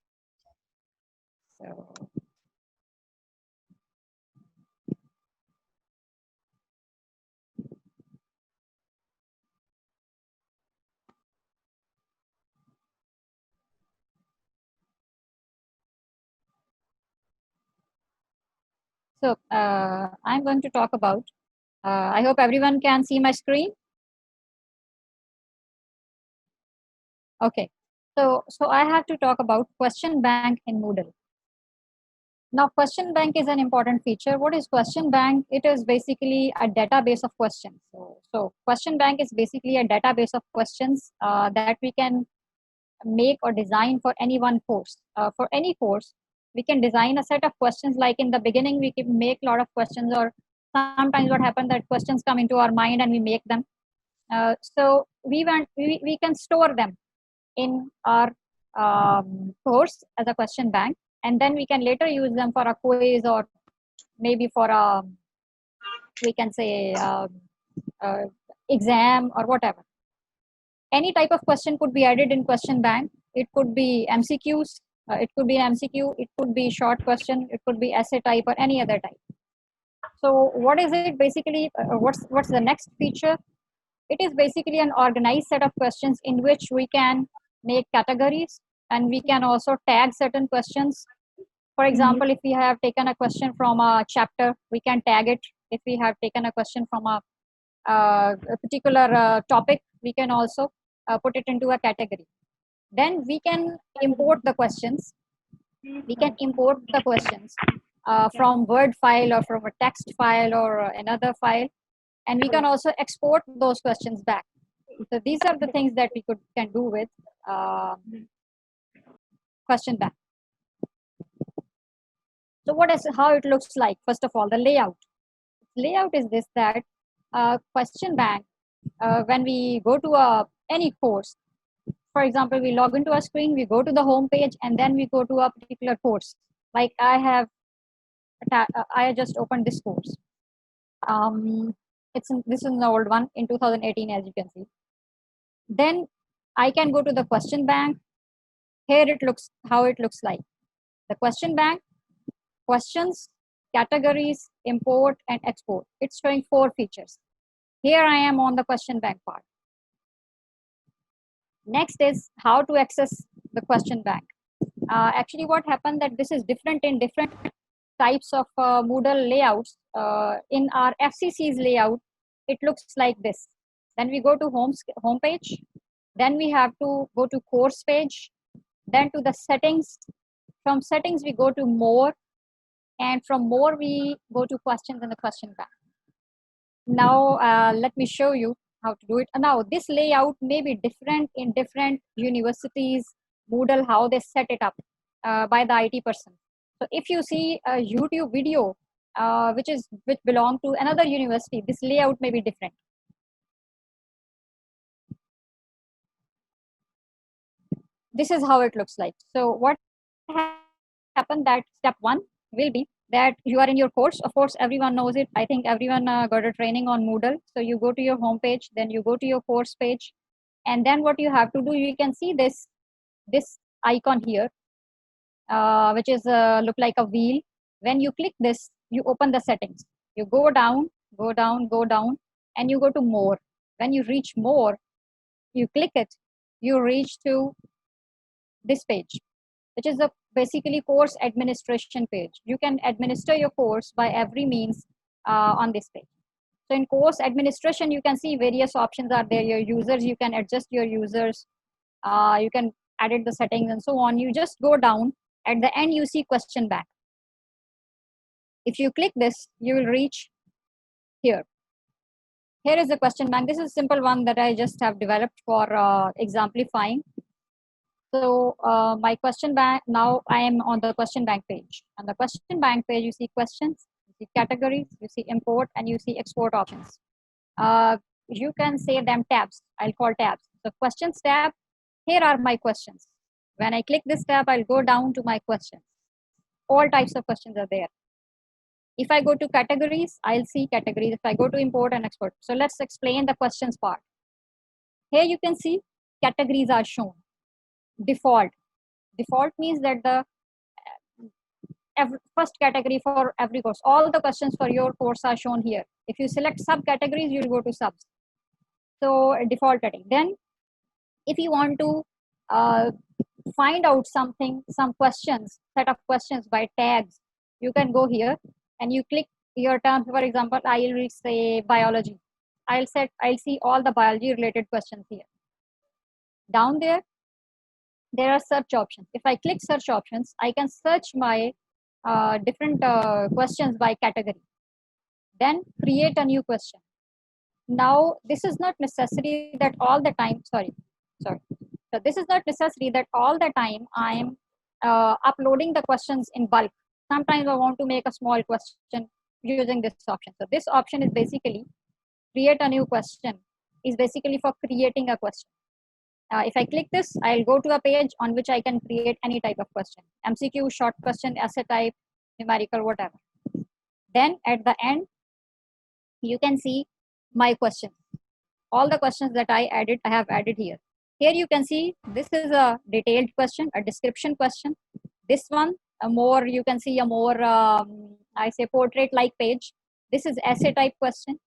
So, I'm going to talk about, I hope everyone can see my screen. Okay, so I have to talk about question bank in Moodle. Now, question bank is an important feature. What is question bank? It is basically a database of questions. So question bank is basically a database of questions that we can make or design for any one course. For any course, we can design a set of questions. Like in the beginning, we can make a lot of questions, or sometimes what happens that questions come into our mind and we make them. So we can store them in our course as a question bank, and then we can later use them for a quiz, or maybe for a, we can say, uh, exam or whatever. Any type of question could be added in question bank. It could be MCQs, it could be MCQ, it could be short question, it could be essay type or any other type. So what is it basically? What's the next feature? It is basically an organized set of questions in which we can make categories, and we can also tag certain questions. For example, if we have taken a question from a chapter, we can tag it. If we have taken a question from a particular topic, we can also put it into a category. Then we can import the questions. We can import the questions from Word file or from a text file or another file, and we can also export those questions back. So these are the things that we can do with question bank. So how it looks like? First of all, the layout. Layout is this, that question bank, when we go to any course, for example, we log into a screen, we go to the home page, and then we go to a particular course. Like I just opened this course. This is an old one in 2018, as you can see. Then I can go to the question bank. Here it looks how it looks like. The question bank, questions, categories, import and export. It's showing 4 features. Here I am on the question bank part. Next is how to access the question bank. Actually, what happened that this is different in different types of Moodle layouts. In our FCC's layout, it looks like this. Then we go to home page. Then we have to go to course page. Then to the settings. From settings, we go to more. And from more, we go to questions in the question bank. Now, let me show you how to do it. Now, this layout may be different in different universities, Moodle, how they set it up by the IT person. So if you see a YouTube video, which belong to another university, this layout may be different. This is how it looks like. So what happened that step one will be that you are in your course. Of course, everyone knows it. I think everyone got a training on Moodle. So you go to your home page, then you go to your course page, and then what you have to do, you can see this icon here, which is look like a wheel. When you click this, you open the settings. You go down, go down, go down, and you go to more. When you reach more, you click it, you reach to this page, which is a basically course administration page. You can administer your course by every means on this page. So in course administration, you can see various options are there. Your users, you can adjust your users, you can edit the settings and so on. You just go down. At the end, you see question bank. If you click this, you will reach here. Here is the question bank. This is a simple one that I just have developed for exemplifying. So my question bank, now I am on the question bank page. On the question bank page, you see questions, you see categories, you see import, and you see export options. You can say them tabs. I'll call tabs. The questions tab, here are my questions. When I click this tab, I'll go down to my questions. All types of questions are there. If I go to categories, I'll see categories. If I go to import and export. So let's explain the questions part. Here you can see categories are shown. Default means that the first category for every course, all the questions for your course are shown here. If you select subcategories, you'll go to subs. So default setting. Then if you want to find out something, some questions, set of questions by tags, you can go here and you click your term. For example, I will say biology. I'll see all the biology related questions here. Down there are search options. If I click search options, I can search my different questions by category. Then create a new question. Now, this is not necessary that all the time, sorry. So this is not necessary that all the time I am uploading the questions in bulk. Sometimes I want to make a small question using this option. So this option is basically create a new question, is basically for creating a question. If I click this, I'll go to a page on which I can create any type of question. MCQ, short question, essay type, numerical, whatever. Then at the end, you can see my questions. All the questions that I have added here. Here you can see this is a detailed question, a description question. This one, you can see a more, I say portrait-like page. This is essay type question.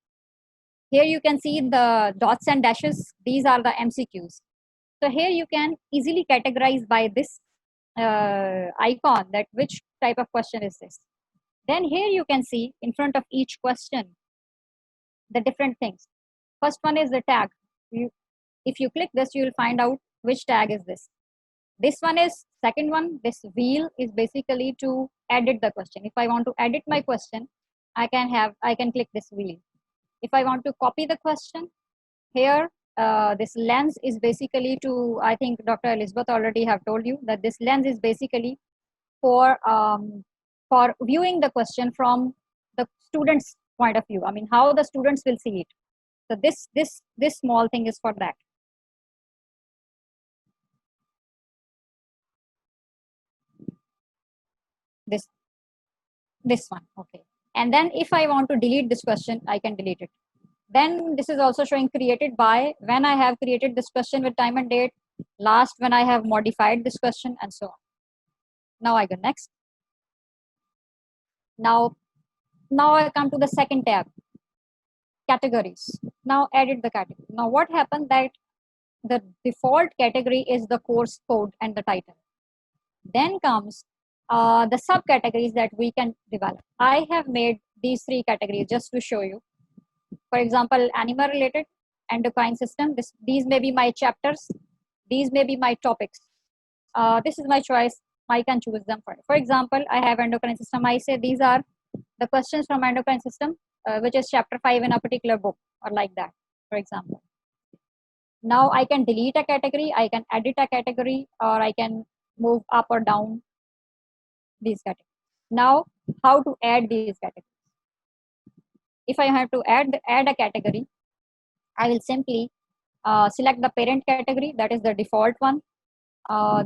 Here you can see the dots and dashes. These are the MCQs. So here you can easily categorize by this icon that which type of question is this. Then here you can see in front of each question the different things. First one is the tag. If you click this, you will find out which tag is this. This one is second one. This wheel is basically to edit the question. If I want to edit my question, I can click this wheel. If I want to copy the question, here this lens is basically to, I think Dr. Elizabeth already have told you that this lens is basically for viewing the question from the student's point of view. I mean, how the students will see it. So this small thing is for that. This one, okay. And then if I want to delete this question, I can delete it. Then this is also showing created by, when I have created this question with time and date, last when I have modified this question, and so on. Now I go next. Now I come to the second tab, categories. Now edit the category. Now what happened that the default category is the course code and the title. Then comes the subcategories that we can develop. I have made these 3 categories just to show you. For example, animal related, endocrine system. These may be my chapters. These may be my topics. This is my choice. I can choose them. For example, I have endocrine system. I say these are the questions from endocrine system. which is chapter 5 in a particular book, or like that, for example. Now I can delete a category, I can edit a category, or I can move up or down these categories. Now, how to add these categories? If I have to add a category, I will simply select the parent category, that is the default one.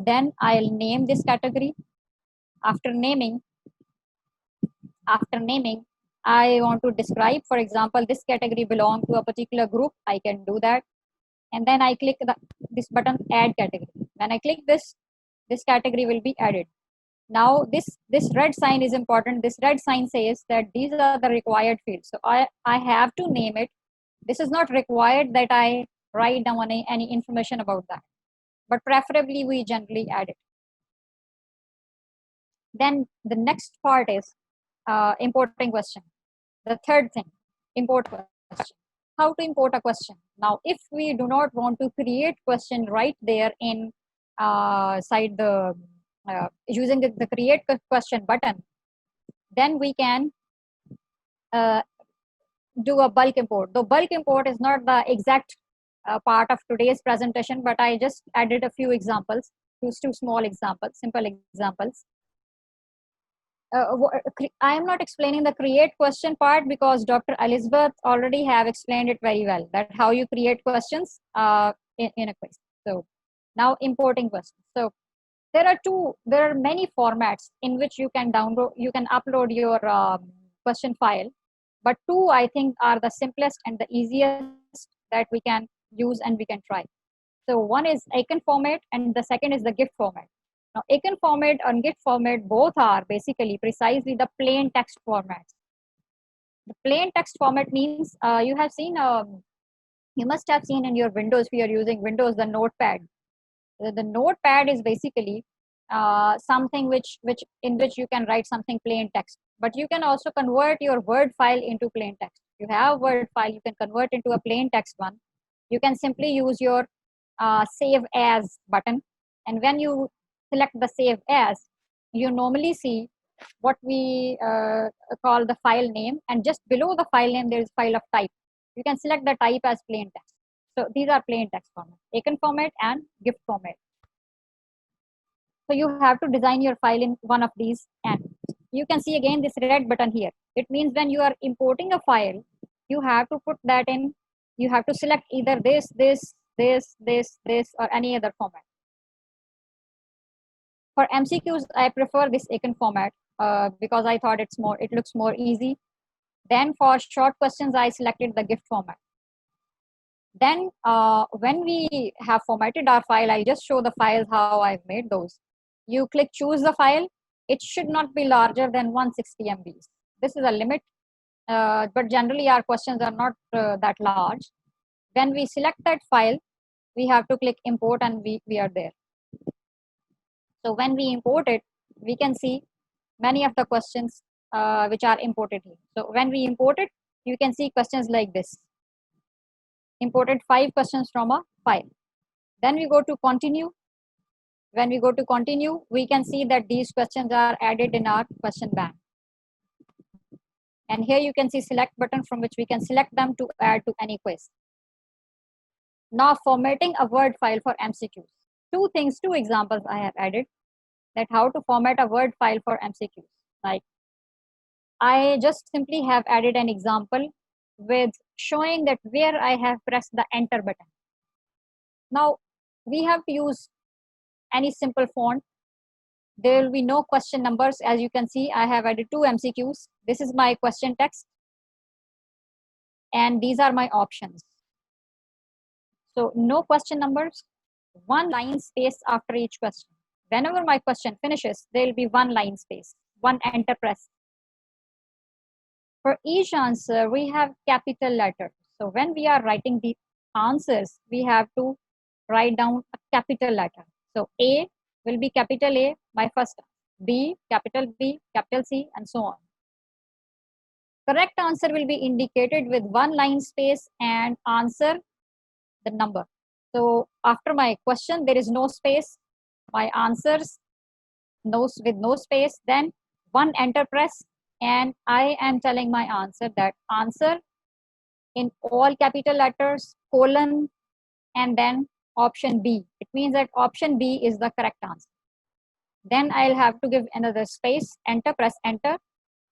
Then I'll name this category. After naming, I want to describe, for example, this category belongs to a particular group. I can do that. And then I click this button, add category. When I click this category will be added. Now this red sign is important. This red sign says that these are the required fields. So I have to name it. This is not required that I write down any information about that, but preferably we generally add it. Then the next part is importing question. The third thing, import question. How to import a question? Now, if we do not want to create question right there in side the using the create question button, then we can do a bulk import. The bulk import is not the exact part of today's presentation, but I just added a few examples, two small examples, simple examples. I am not explaining the create question part because Dr. Elizabeth already have explained it very well, that how you create questions in a quiz. So now importing questions. So there are many formats in which you can upload your question file, but two I think are the simplest and the easiest that we can use and we can try. So one is icon format and the second is the GIF format. Now, icon format and GIF format both are basically precisely the plain text formats. The plain text format means you must have seen in your Windows, if you are using Windows, the notepad. The notepad is basically something in which you can write something plain text, but you can also convert your Word file into plain text. You have Word file, you can convert into a plain text one. You can simply use your save as button, and when you select the save as, you normally see what we call the file name, and just below the file name there is file of type. You can select the type as plain text. So these are plain text format, icon format and GIF format. So you have to design your file in one of these, and you can see again this red button here. It means when you are importing a file, you have to put that in, you have to select either this, or any other format. For MCQs, I prefer this icon format because I thought it looks more easy. Then for short questions, I selected the GIF format. Then when we have formatted our file, I'll just show the files how I've made those. You click choose the file. It should not be larger than 160 MB. This is a limit, but generally our questions are not that large. When we select that file, we have to click import and we are there. So when we import it, we can see many of the questions which are imported here. So when we import it, you can see questions like this. Imported 5 questions from a file. Then we go to continue. When we go to continue, we can see that these questions are added in our question bank. And here you can see select button from which we can select them to add to any quiz. Now formatting a Word file for MCQs. Two examples I have added, that how to format a Word file for MCQs. Like I just simply have added an example with showing that where I have pressed the enter button. Now we have to use any simple font. There will be no question numbers. As you can see, I have added 2 MCQs. This is my question text, and these are my options. So no question numbers, 1 line space after each question. Whenever my question finishes, there will be 1 line space, 1 enter press. For each answer, we have capital letters. So when we are writing the answers, we have to write down a capital letter. So A will be capital A, my first, B, capital B, capital C, and so on. Correct answer will be indicated with 1 line space and answer the number. So after my question, there is no space. My answers with no space, then 1 enter press, and I am telling my answer, that answer in all capital letters, colon, and then option B. It means that option B is the correct answer. Then I'll have to give another space, enter, press enter,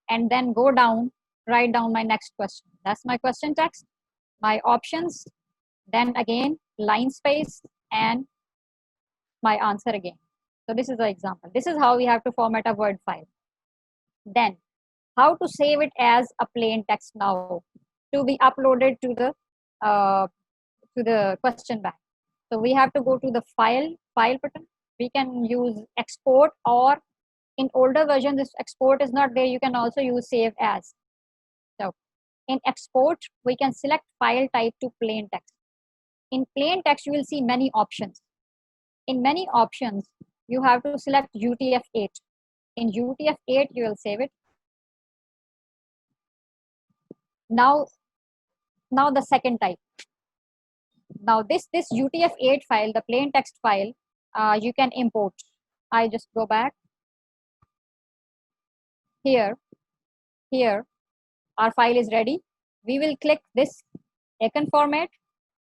and then go down, write down my next question. That's my question text, my options, then again line space, and my answer again. So this is the example. This is how we have to format a Word file. Then how to save it as a plain text now to be uploaded uh, to the question bank. So we have to go to the file button. We can use export, or in older versions, if export is not there, you can also use save as. So in export, we can select file type to plain text. In plain text, you will see many options. In many options, you have to select UTF-8. In UTF-8, you will save it. Now the second type. Now this UTF-8 file, the plain text file, you can import. I just go back here. Our file is ready. We will click this icon format.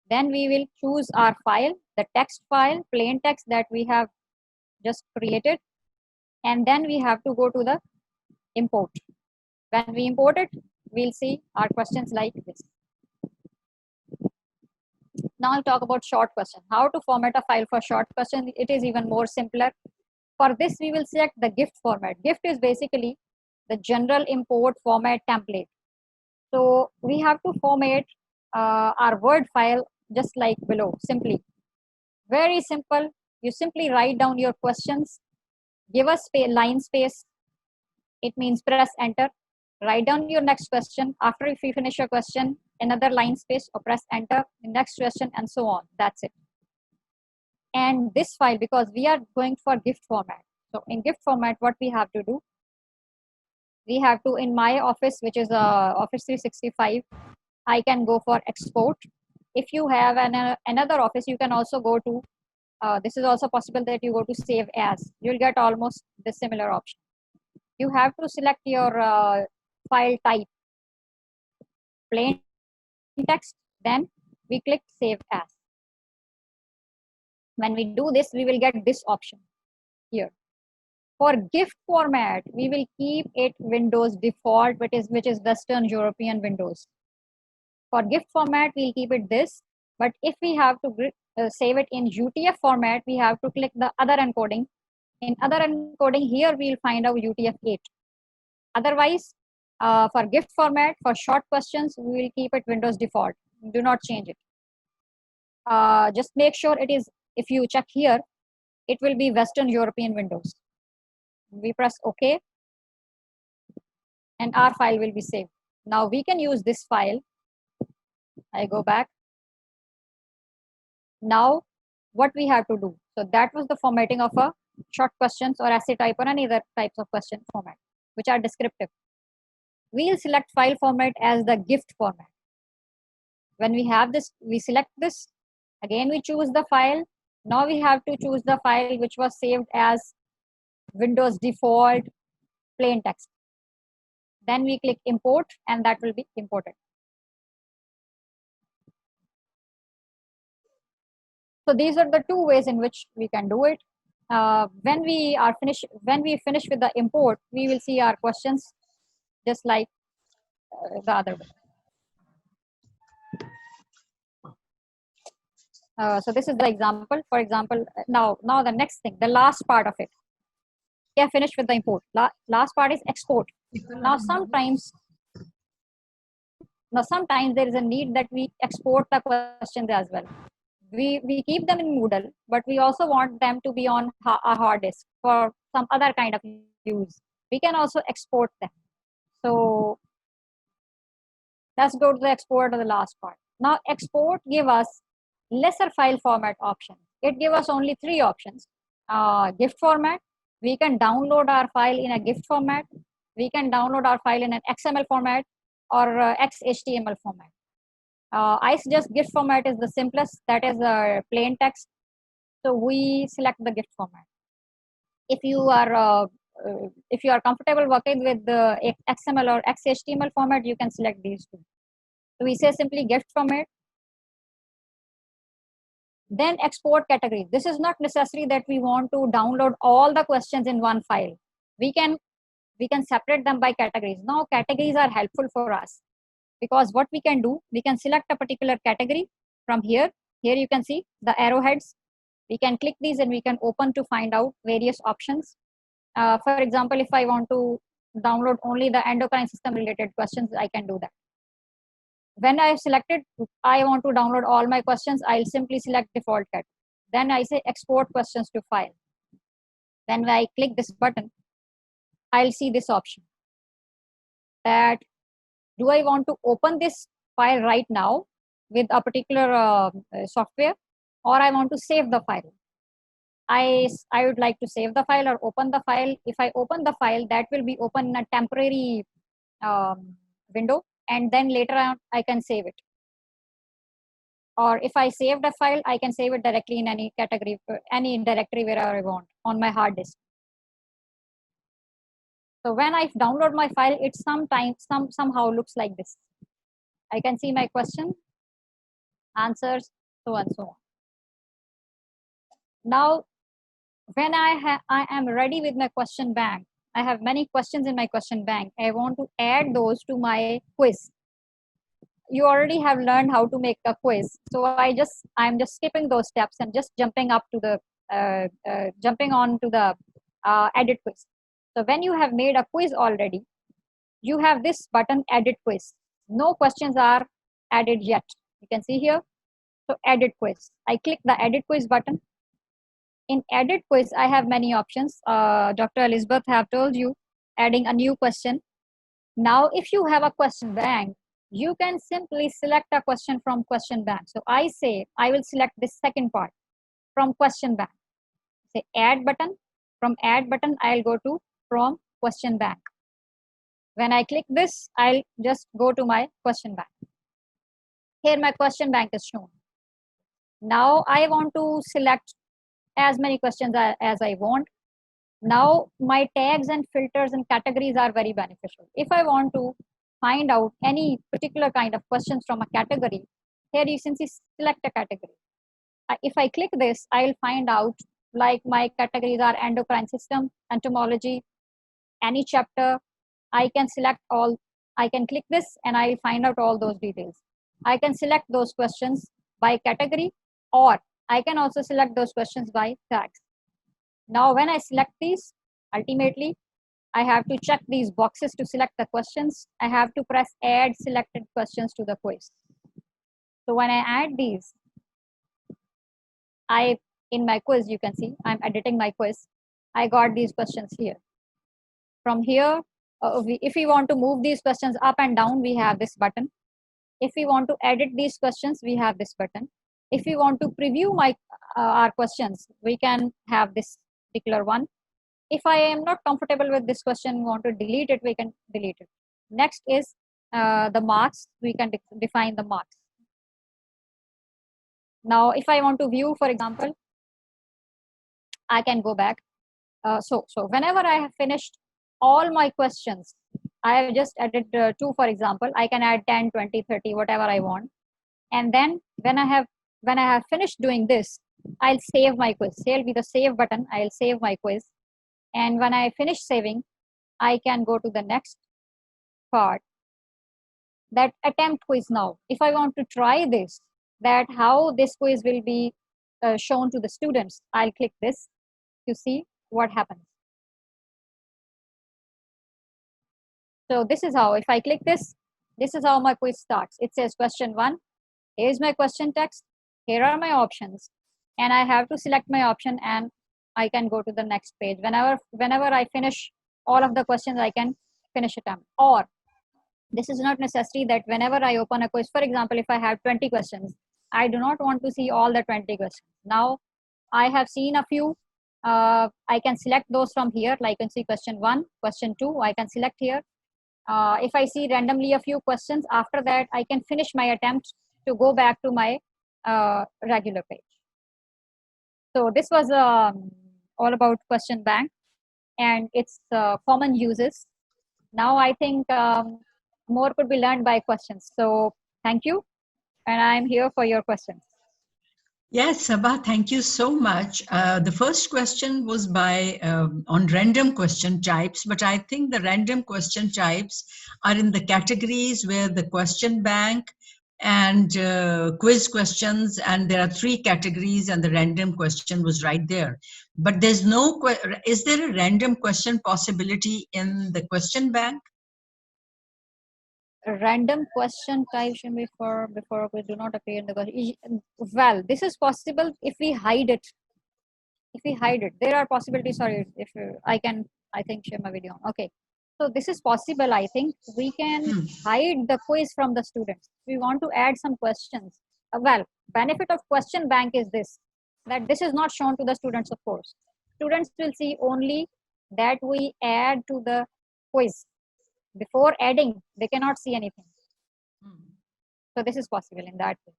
Then we will choose our file, the text file, plain text that we have just created. And then we have to go to the import. When we import it, we'll see our questions like this. Now I'll talk about short question. How to format a file for short question. It is even more simpler. For this, we will select the GIF format. GIF is basically the general import format template. So we have to format our Word file just like below, simply. Very simple. You simply write down your questions, give us line space. It means press enter. Write down your next question. After if you finish your question, another line space or press enter, the next question, and so on. That's it. And this file, because we are going for GIF format. So in GIF format, what we have to do, we have to, in my office, which is Office 365, I can go for export. If you have another office, you can also go to, this is also possible that you go to save as. You'll get almost the similar option. You have to select your file type, plain text, then we click save as. When we do this, we will get this option here. For GIF format, we will keep it Windows default, which is Western European Windows. For GIF format, we'll keep it this. But if we have to save it in UTF format, we have to click the other encoding. In other encoding, here we'll find out UTF-8. Otherwise, for GIF format, for short questions, we will keep it Windows default. Do not change it. Just make sure it is, if you check here, it will be Western European Windows. We press OK, and our file will be saved. Now we can use this file. I go back. Now, what we have to do? So that was the formatting of a short questions or essay type or any other types of question format, which are descriptive. We'll select file format as the gift format. When we have this, we select this. Again, we choose the file. Now we have to choose the file which was saved as Windows default plain text. Then we click import, and that will be imported. So these are the two ways in which we can do it. When we finish with the import, we will see our questions just like the other way. So this is the example. For example, now the next thing, the last part of it. We are finished with the import. Last part is export. Now sometimes there is a need that we export the questions as well. We keep them in Moodle, but we also want them to be on a hard disk for some other kind of use. We can also export them. So let's go to the export of the last part. Now export give us lesser file format option. It gives us only 3 options. GIF format. We can download our file in a GIF format. We can download our file in an XML format or XHTML format. I suggest GIF format is the simplest. That is plain text. So we select the GIF format. If you are if you are comfortable working with the XML or XHTML format, you can select these two. So we say simply gift format. Then export categories. This is not necessary that we want to download all the questions in one file. We can separate them by categories. Now categories are helpful for us, because what we can do, we can select a particular category from here. Here you can see the arrowheads. We can click these and we can open to find out various options. For example, if I want to download only the endocrine system related questions, I can do that. When I have selected, I want to download all my questions, I'll simply select default category. Then I say export questions to file. When I click this button, I'll see this option that do I want to open this file right now with a particular software, or I want to save the file. I would like to save the file or open the file. If I open the file, that will be open in a temporary window, and then later on I can save it. Or if I saved a file, I can save it directly in any category, any directory wherever I want on my hard disk. So when I download my file, it somehow looks like this. I can see my question, answers, so on and so on. Now, when I am ready with my question bank, I have many questions in my question bank. I want to add those to my quiz. You already have learned how to make a quiz, so I'm just skipping those steps and just jumping up to the jumping on to the edit quiz. So when you have made a quiz already, you have this button edit quiz. No questions are added yet. You can see here. So edit quiz. I click the edit quiz button. In edit quiz, I have many options. Dr. Elizabeth have told you adding a new question. Now, if you have a question bank, you can simply select a question from question bank. So I say I will select this second part from question bank. Say add button. From add button, I'll go to from question bank. When I click this, I'll just go to my question bank. Here my question bank is shown. Now I want to select as many questions as I want. Now my tags and filters and categories are very beneficial. If I want to find out any particular kind of questions from a category, here you simply select a category. If I click this, I'll find out like my categories are endocrine system, entomology, any chapter. I can select all, I can click this and I'll find out all those details. I can select those questions by category, or I can also select those questions by tags. Now when I select these, ultimately I have to check these boxes to select the questions. I have to press add selected questions to the quiz. So when I add these, in my quiz, you can see I'm editing my quiz. I got these questions here. From here, if we want to move these questions up and down, we have this button. If we want to edit these questions, we have this button. If we want to preview our questions, we can have this particular one. If I am not comfortable with this question, want to delete it, we can delete it. Next is the marks. We can define the marks. Now, if I want to view, for example, I can go back. So whenever I have finished all my questions, I have just added 2, for example. I can add 10, 20, 30, whatever I want. And then when I have finished doing this, I'll save my quiz. Here will be the save button. I'll save my quiz. And when I finish saving, I can go to the next part, that attempt quiz now. If I want to try this, that how this quiz will be shown to the students, I'll click this to see what happens. So this is how, if I click this is how my quiz starts. It says question 1, here's my question text, here are my options, and I have to select my option and I can go to the next page. Whenever I finish all of the questions, I can finish attempt. Or this is not necessary that whenever I open a quiz, for example, if I have 20 questions, I do not want to see all the 20 questions. Now I have seen a few. I can select those from here, like you can see question 1, question 2, I can select here. If I see randomly a few questions, after that I can finish my attempt to go back to my regular page. So this was all about question bank. and its common uses. Now I think more could be learned by questions. So thank you, and I'm here for your questions. Yes, Sabah, thank you so much. The first question was by on random question types, but I think the random question types are in the categories where the question bank and quiz questions, and there are 3 categories, and the random question was right there. But there's no, is there a random question possibility in the question bank? A random question type should be for before we do not appear in the question. Well, this is possible if we hide it. If we hide it, there are possibilities. Sorry, if I think share my video. Okay, so this is possible. I think we can hide the quiz from the students. We want to add some questions. Well, benefit of question bank is this, that this is not shown to the students, of course. Students will see only that we add to the quiz. Before adding, they cannot see anything. So this is possible in that way.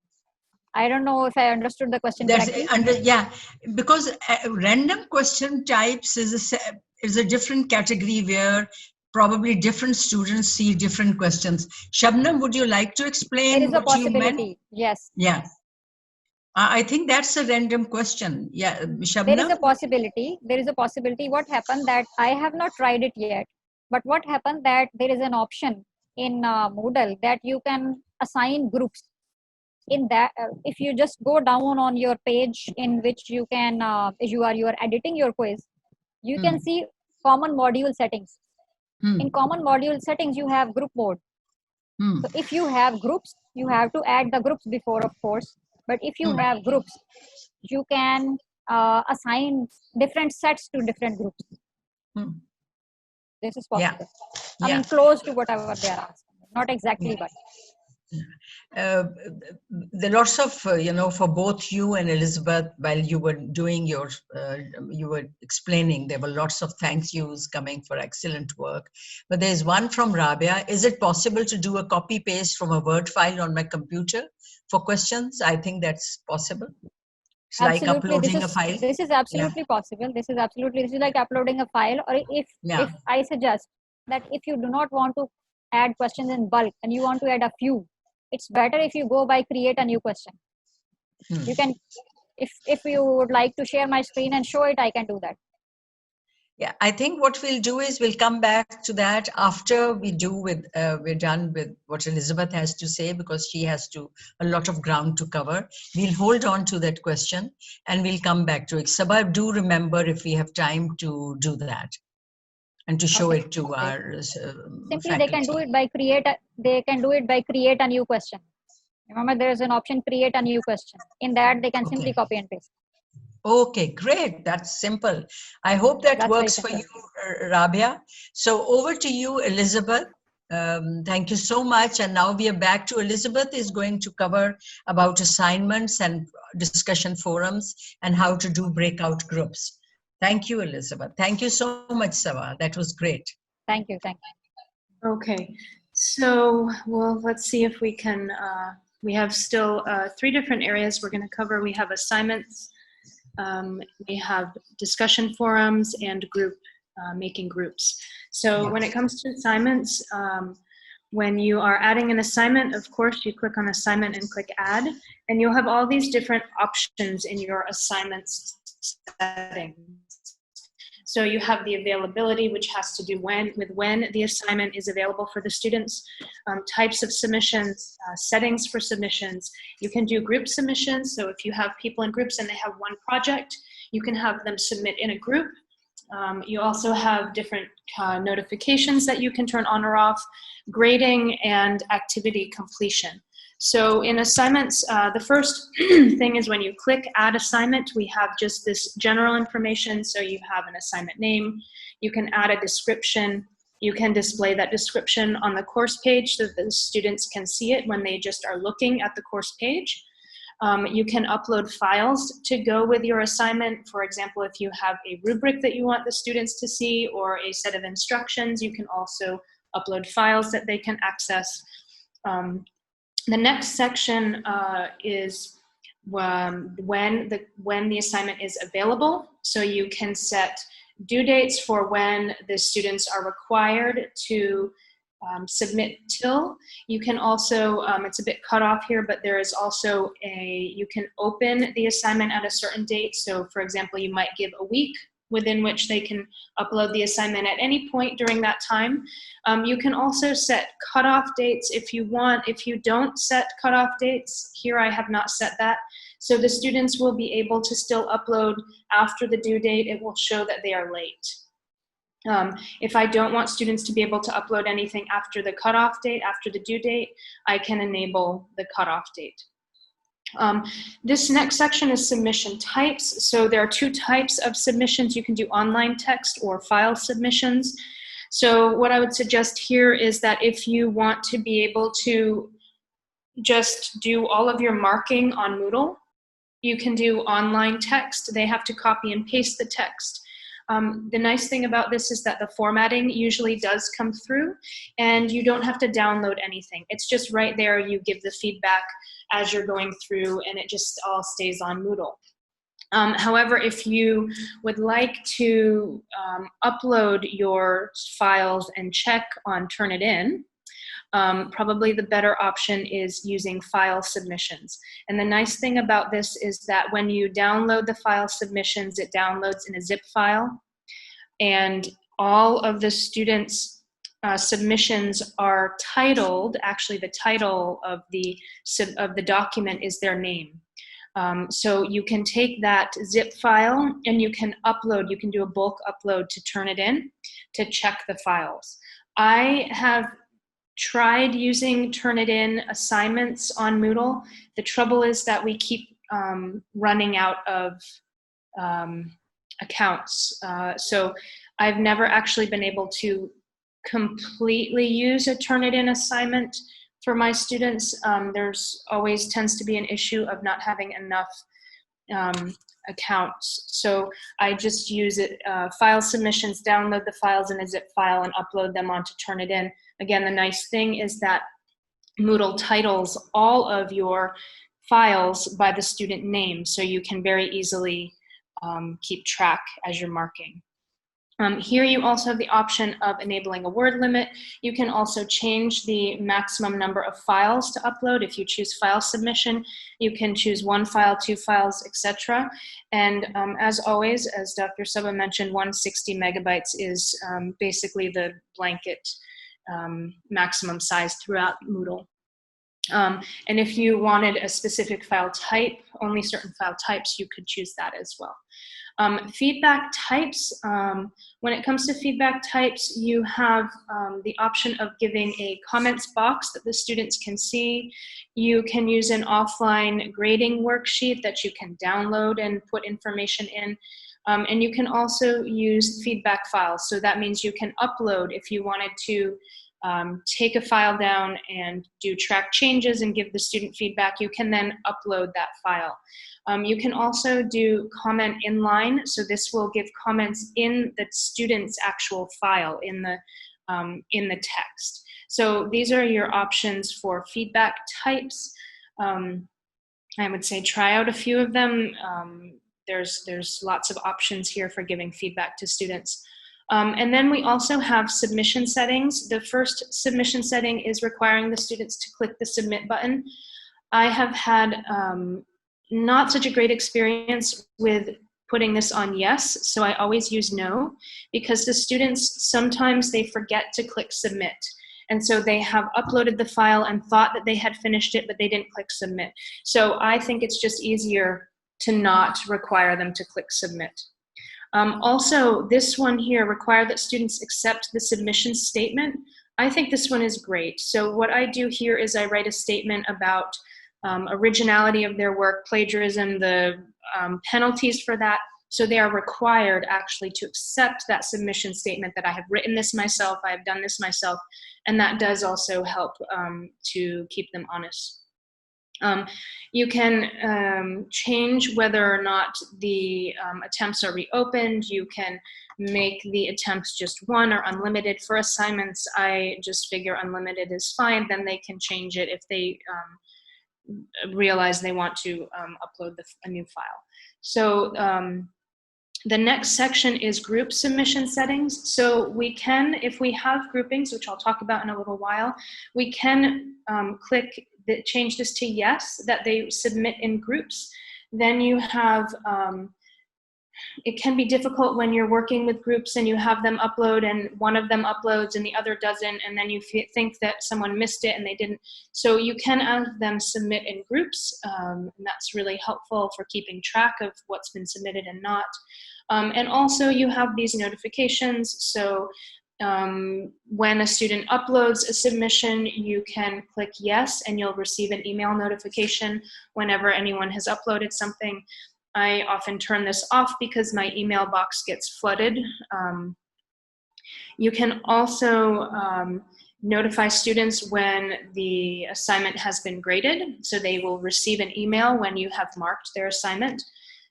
I don't know if I understood the question correctly. Yeah, because random question types is a different category where probably different students see different questions. Shabnam, would you like to explain There is a what you meant? possibility, yes. Yeah. I think that's a random question. Yeah, Shabnam? There is a possibility. There is a possibility. What happened that I have not tried it yet, but what happened that there is an option in Moodle that you can assign groups. In that, if you just go down on your page in which you can you are editing your quiz, you can see common module settings. In common module settings, you have group mode. So if you have groups, you have to add the groups before, of course. But if you have groups, you can assign different sets to different groups. This is possible. Yeah. I mean, close to whatever they are asking. Not exactly, but. There are lots of, for both you and Elizabeth, while you were doing your, you were explaining, there were lots of thank yous coming for excellent work. But there's one from Rabia. Is it possible to do a copy paste from a Word file on my computer for questions? I think that's possible. It's like uploading a file. This is absolutely possible. This is like uploading a file. Or if I suggest that if you do not want to add questions in bulk and you want to add a few, it's better if you go by create a new question. You can, if you would like to share my screen and show it, I can do that. Yeah, I think what we'll do is we'll come back to that after we're done with what Elizabeth has to say, because she has a lot of ground to cover. We'll hold on to that question and we'll come back to it. Sabah, do remember if we have time to do that and to show it to our simply faculty. They can do it by create a new question. Remember, there is an option create a new question. In that, they can simply copy and paste. Okay, great. That's simple. I hope that works for you, Rabia. So over to you, Elizabeth. Thank you so much. And now we are back to Elizabeth is going to cover about assignments and discussion forums and how to do breakout groups. Thank you, Elizabeth. Thank you so much, Sabah. That was great. Thank you. Okay, so well, let's see if we can, we have still 3 different areas we're going to cover. We have assignments, we have discussion forums, and making groups. So when it comes to assignments, when you are adding an assignment, of course, you click on assignment and click add, and you'll have all these different options in your assignments settings. So you have the availability, which has to do with when the assignment is available for the students, types of submissions, settings for submissions. You can do group submissions. So if you have people in groups and they have one project, you can have them submit in a group. You also have different notifications that you can turn on or off, grading, and activity completion. So in assignments, the first thing is when you click add assignment, we have just this general information. So you have an assignment name, you can add a description, you can display that description on the course page so that the students can see it when they just are looking at the course page. You can upload files to go with your assignment. For example, if you have a rubric that you want the students to see or a set of instructions, you can also upload files that they can access. The next section is when the assignment is available. So you can set due dates for when the students are required to submit till. You can also, it's a bit cut off here, but there is also you can open the assignment at a certain date. So for example, you might give a week within which they can upload the assignment at any point during that time. You can also set cutoff dates if you want. If you don't set cutoff dates, here I have not set that. So the students will be able to still upload after the due date. It will show that they are late. If I don't want students to be able to upload anything after the cutoff date, after the due date, I can enable the cutoff date. This next section is submission types. So there are two types of submissions. You can do online text or file submissions. So what I would suggest here is that if you want to be able to just do all of your marking on Moodle, you can do online text. They have to copy and paste the text. The nice thing about this is that the formatting usually does come through and you don't have to download anything. It's just right there. You give the feedback as you're going through and it just all stays on Moodle. However, if you would like to upload your files and check on Turnitin, probably the better option is using file submissions. And the nice thing about this is that when you download the file submissions, it downloads in a zip file, and all of the students' submissions are titled. Actually, the title of the document is their name. So you can take that zip file and you can upload. You can do a bulk upload to Turnitin to check the files. I have tried using Turnitin assignments on Moodle. The trouble is that we keep running out of accounts. So I've never actually been able to completely use a Turnitin assignment for my students. There's always tends to be an issue of not having enough accounts. So I just use it, file submissions, download the files in a zip file and upload them onto Turnitin. Again, the nice thing is that Moodle titles all of your files by the student name, so you can very easily keep track as you're marking. Here you also have the option of enabling a word limit. You can also change the maximum number of files to upload. If you choose file submission, you can choose 1 file, 2 files, etc. And as always, as Dr. Saba mentioned, 160 megabytes is basically the blanket maximum size throughout Moodle. And if you wanted a specific file type, only certain file types, you could choose that as well. Feedback types, when it comes to feedback types, you have the option of giving a comments box that the students can see. You can use an offline grading worksheet that you can download and put information in. And you can also use feedback files. So that means you can upload if you wanted to take a file down and do track changes and give the student feedback. You can then upload that file. You can also do comment inline, so this will give comments in the student's actual file in the text. So these are your options for feedback types. I would say try out a few of them. There's lots of options here for giving feedback to students. And then we also have submission settings. The first submission setting is requiring the students to click the submit button. I have had not such a great experience with putting this on yes, so I always use no, because the students, sometimes they forget to click submit. And so they have uploaded the file and thought that they had finished it, but they didn't click submit. So I think it's just easier to not require them to click submit. Also, this one here, require that students accept the submission statement. I think this one is great. So what I do here is I write a statement about originality of their work, plagiarism, the penalties for that. So they are required actually to accept that submission statement that I have written this myself, I have done this myself, and that does also help to keep them honest. You can change whether or not the attempts are reopened. You can make the attempts just 1 or unlimited. For assignments, I just figure unlimited is fine. Then they can change it if they realize they want to upload a new file. So The next section is group submission settings. So we can, if we have groupings, which I'll talk about in a little while, we can change this to yes, that they submit in groups. Then you have, it can be difficult when you're working with groups and you have them upload and one of them uploads and the other doesn't, and then you think that someone missed it and they didn't. So you can have them submit in groups, and that's really helpful for keeping track of what's been submitted and not. And also you have these notifications. So when a student uploads a submission, you can click yes and you'll receive an email notification whenever anyone has uploaded something. I often turn this off because my email box gets flooded. You can also notify students when the assignment has been graded, so they will receive an email when you have marked their assignment.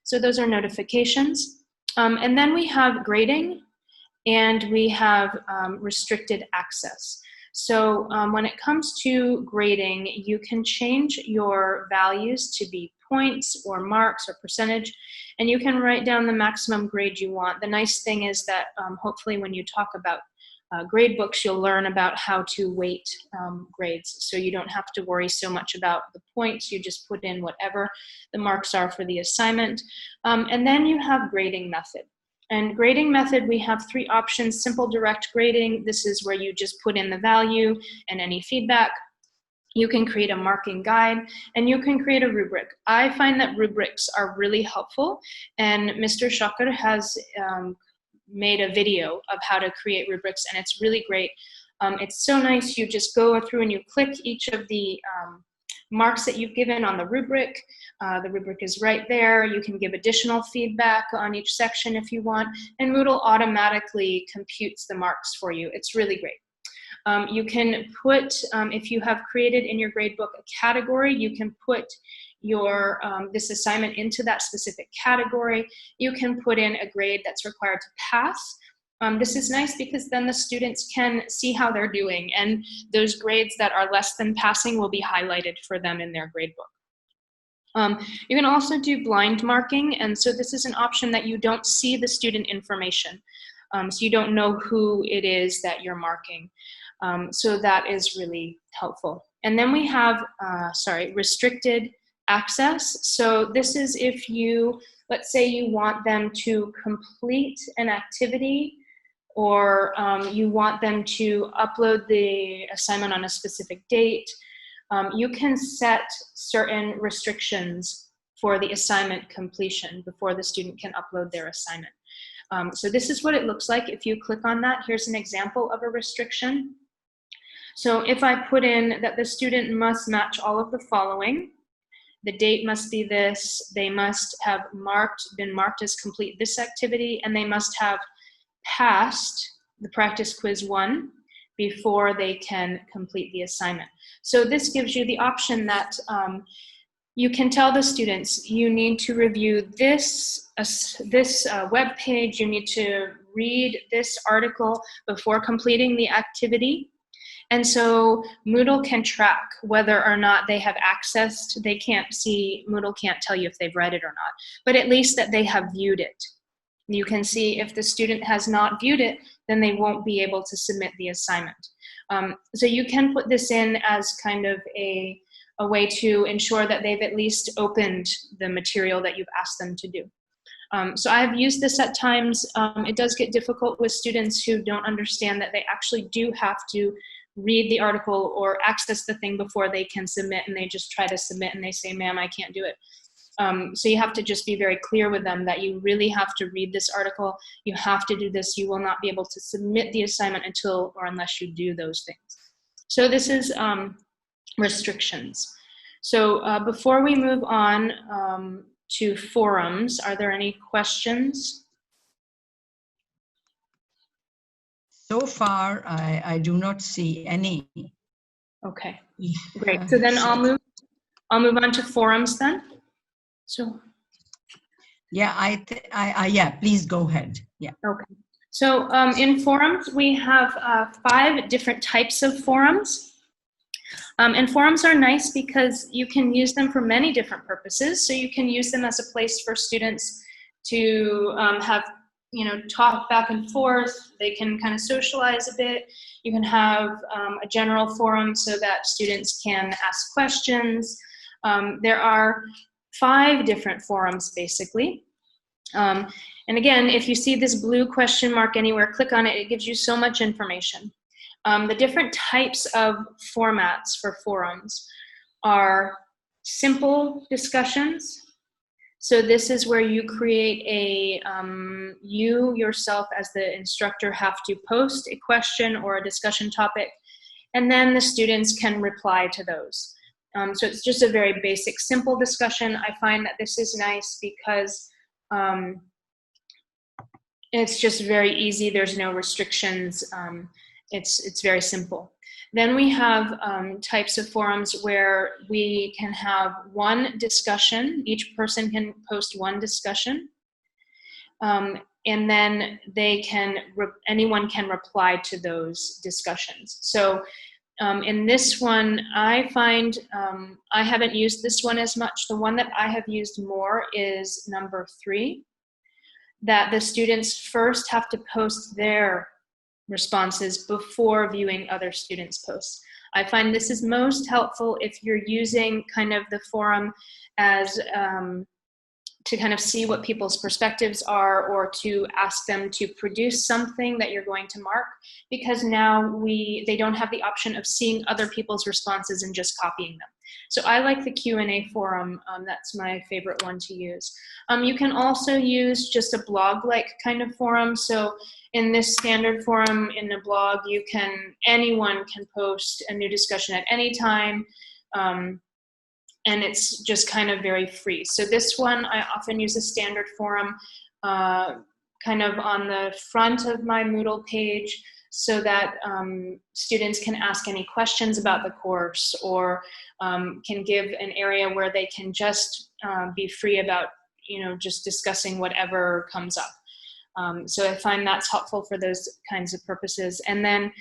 So those are notifications. And then we have grading, and we have restricted access. So when it comes to grading, you can change your values to be points or marks or percentage, and you can write down the maximum grade you want. The nice thing is that hopefully when you talk about grade books, you'll learn about how to weight grades. So you don't have to worry so much about the points. You just put in whatever the marks are for the assignment. And then you have grading method. And grading method, we have 3 options. Simple direct grading. This is where you just put in the value and any feedback. You can create a marking guide, and you can create a rubric. I find that rubrics are really helpful, and Mr. Shaker has made a video of how to create rubrics, and it's really great. It's so nice. You just go through and you click each of the marks that you've given on the rubric. The rubric is right there. You can give additional feedback on each section if you want, and Moodle automatically computes the marks for you. It's really great. You can put, if you have created in your gradebook a category, you can put your this assignment into that specific category. You can put in a grade that's required to pass. This is nice because then the students can see how they're doing, and those grades that are less than passing will be highlighted for them in their gradebook. You can also do blind marking, and so this is an option that you don't see the student information. So you don't know who it is that you're marking. So that is really helpful. And then we have, restricted access. So this is if you, let's say you want them to complete an activity, or you want them to upload the assignment on a specific date. You can set certain restrictions for the assignment completion before the student can upload their assignment. So this is what it looks like. If you click on that, here's an example of a restriction. So if I put in that the student must match all of the following, the date must be this, they must have been marked as complete this activity, and they must have passed the practice quiz 1 before they can complete the assignment. So this gives you the option that you can tell the students, you need to review this web page, you need to read this article before completing the activity. And so Moodle can track whether or not they have accessed. They can't see, Moodle can't tell you if they've read it or not, but at least that they have viewed it. You can see if the student has not viewed it, then they won't be able to submit the assignment. So you can put this in as kind of a way to ensure that they've at least opened the material that you've asked them to do. So I've used this at times. It does get difficult with students who don't understand that they actually do have to read the article or access the thing before they can submit, and they just try to submit and they say, ma'am, I can't do it. So you have to just be very clear with them that you really have to read this article, you have to do this, you will not be able to submit the assignment until or unless you do those things. So this is restrictions. So before we move on to forums, are there any questions? So far, I do not see any. Okay, great. So then I'll move on to forums then. So yeah, yeah, please go ahead. Yeah. Okay. So in forums, we have 5 different types of forums. And forums are nice because you can use them for many different purposes. So you can use them as a place for students to have, talk back and forth. They can kind of socialize a bit. You can have a general forum so that students can ask questions. There are 5 different forums, basically. And again, if you see this blue question mark anywhere, click on it. It gives you so much information. The different types of formats for forums are simple discussions. So this is where you create a, you yourself as the instructor have to post a question or a discussion topic, and then the students can reply to those. So it's just a very basic, simple discussion. I find that this is nice because it's just very easy. There's no restrictions. It's very simple. Then we have types of forums where we can have one discussion. Each person can post one discussion. And then they can, anyone can reply to those discussions. So in this one, I find, I haven't used this one as much. The one that I have used more is number 3, that the students first have to post their responses before viewing other students' posts. I find this is most helpful if you're using kind of the forum as to kind of see what people's perspectives are, or to ask them to produce something that you're going to mark, because now they don't have the option of seeing other people's responses and just copying them. So I like the Q&A forum. That's my favorite one to use. You can also use just a blog-like kind of forum. So in this standard forum in a blog, anyone can post a new discussion at any time. And it's just kind of very free. So this one, I often use a standard forum kind of on the front of my Moodle page, so that students can ask any questions about the course, or can give an area where they can just be free about, just discussing whatever comes up. So I find that's helpful for those kinds of purposes. And then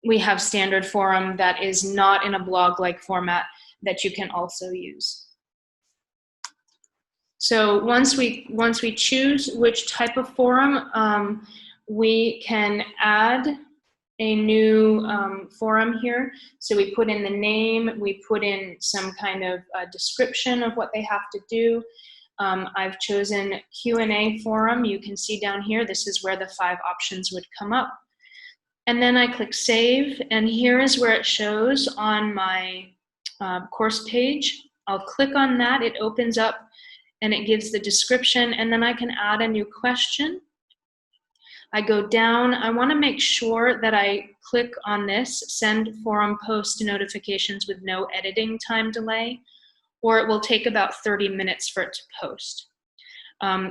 we have standard forum that is not in a blog-like format that you can also use. So once we choose which type of forum, we can add a new forum here. So we put in the name, we put in some kind of description of what they have to do. I've chosen Q&A forum. You can see down here, this is where the 5 options would come up. And then I click save, and here is where it shows on my course page. I'll click on that, it opens up and it gives the description, and then I can add a new question. I go down, I want to make sure that I click on this, send forum post notifications with no editing time delay, or it will take about 30 minutes for it to post.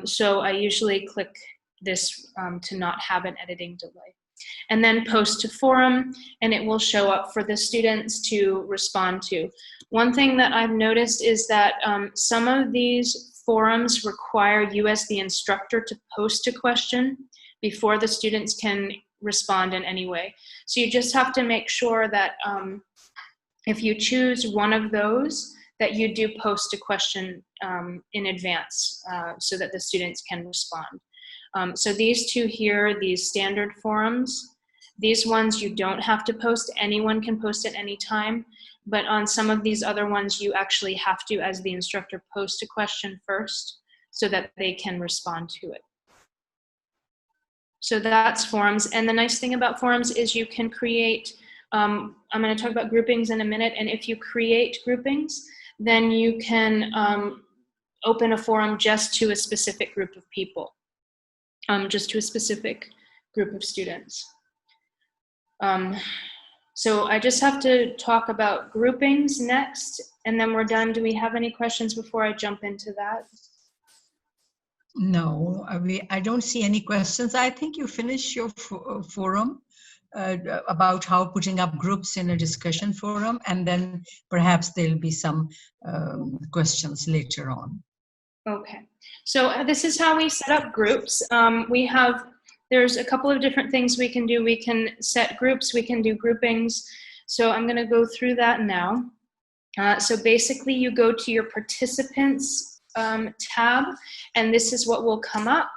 So I usually click this to not have an editing delay. And then post to forum, and it will show up for the students to respond to. One thing that I've noticed is that some of these forums require you as the instructor to post a question before the students can respond in any way. So you just have to make sure that if you choose one of those, that you do post a question in advance so that the students can respond. So these 2 here, these standard forums, these ones you don't have to post. Anyone can post at any time. But on some of these other ones, you actually have to, as the instructor, post a question first so that they can respond to it. So that's forums. And the nice thing about forums is you can create, I'm going to talk about groupings in a minute. And if you create groupings, then you can open a forum just to a specific group of people, just to a specific group of students. So I just have to talk about groupings next, and then we're done. Do we have any questions before I jump into that? No, I don't see any questions. I think you finished your forum about how putting up groups in a discussion forum, and then perhaps there'll be some questions later on. Okay. So this is how we set up groups. There's a couple of different things we can do. We can set groups, we can do groupings. So I'm going to go through that now. So basically you go to your participants tab, and this is what will come up.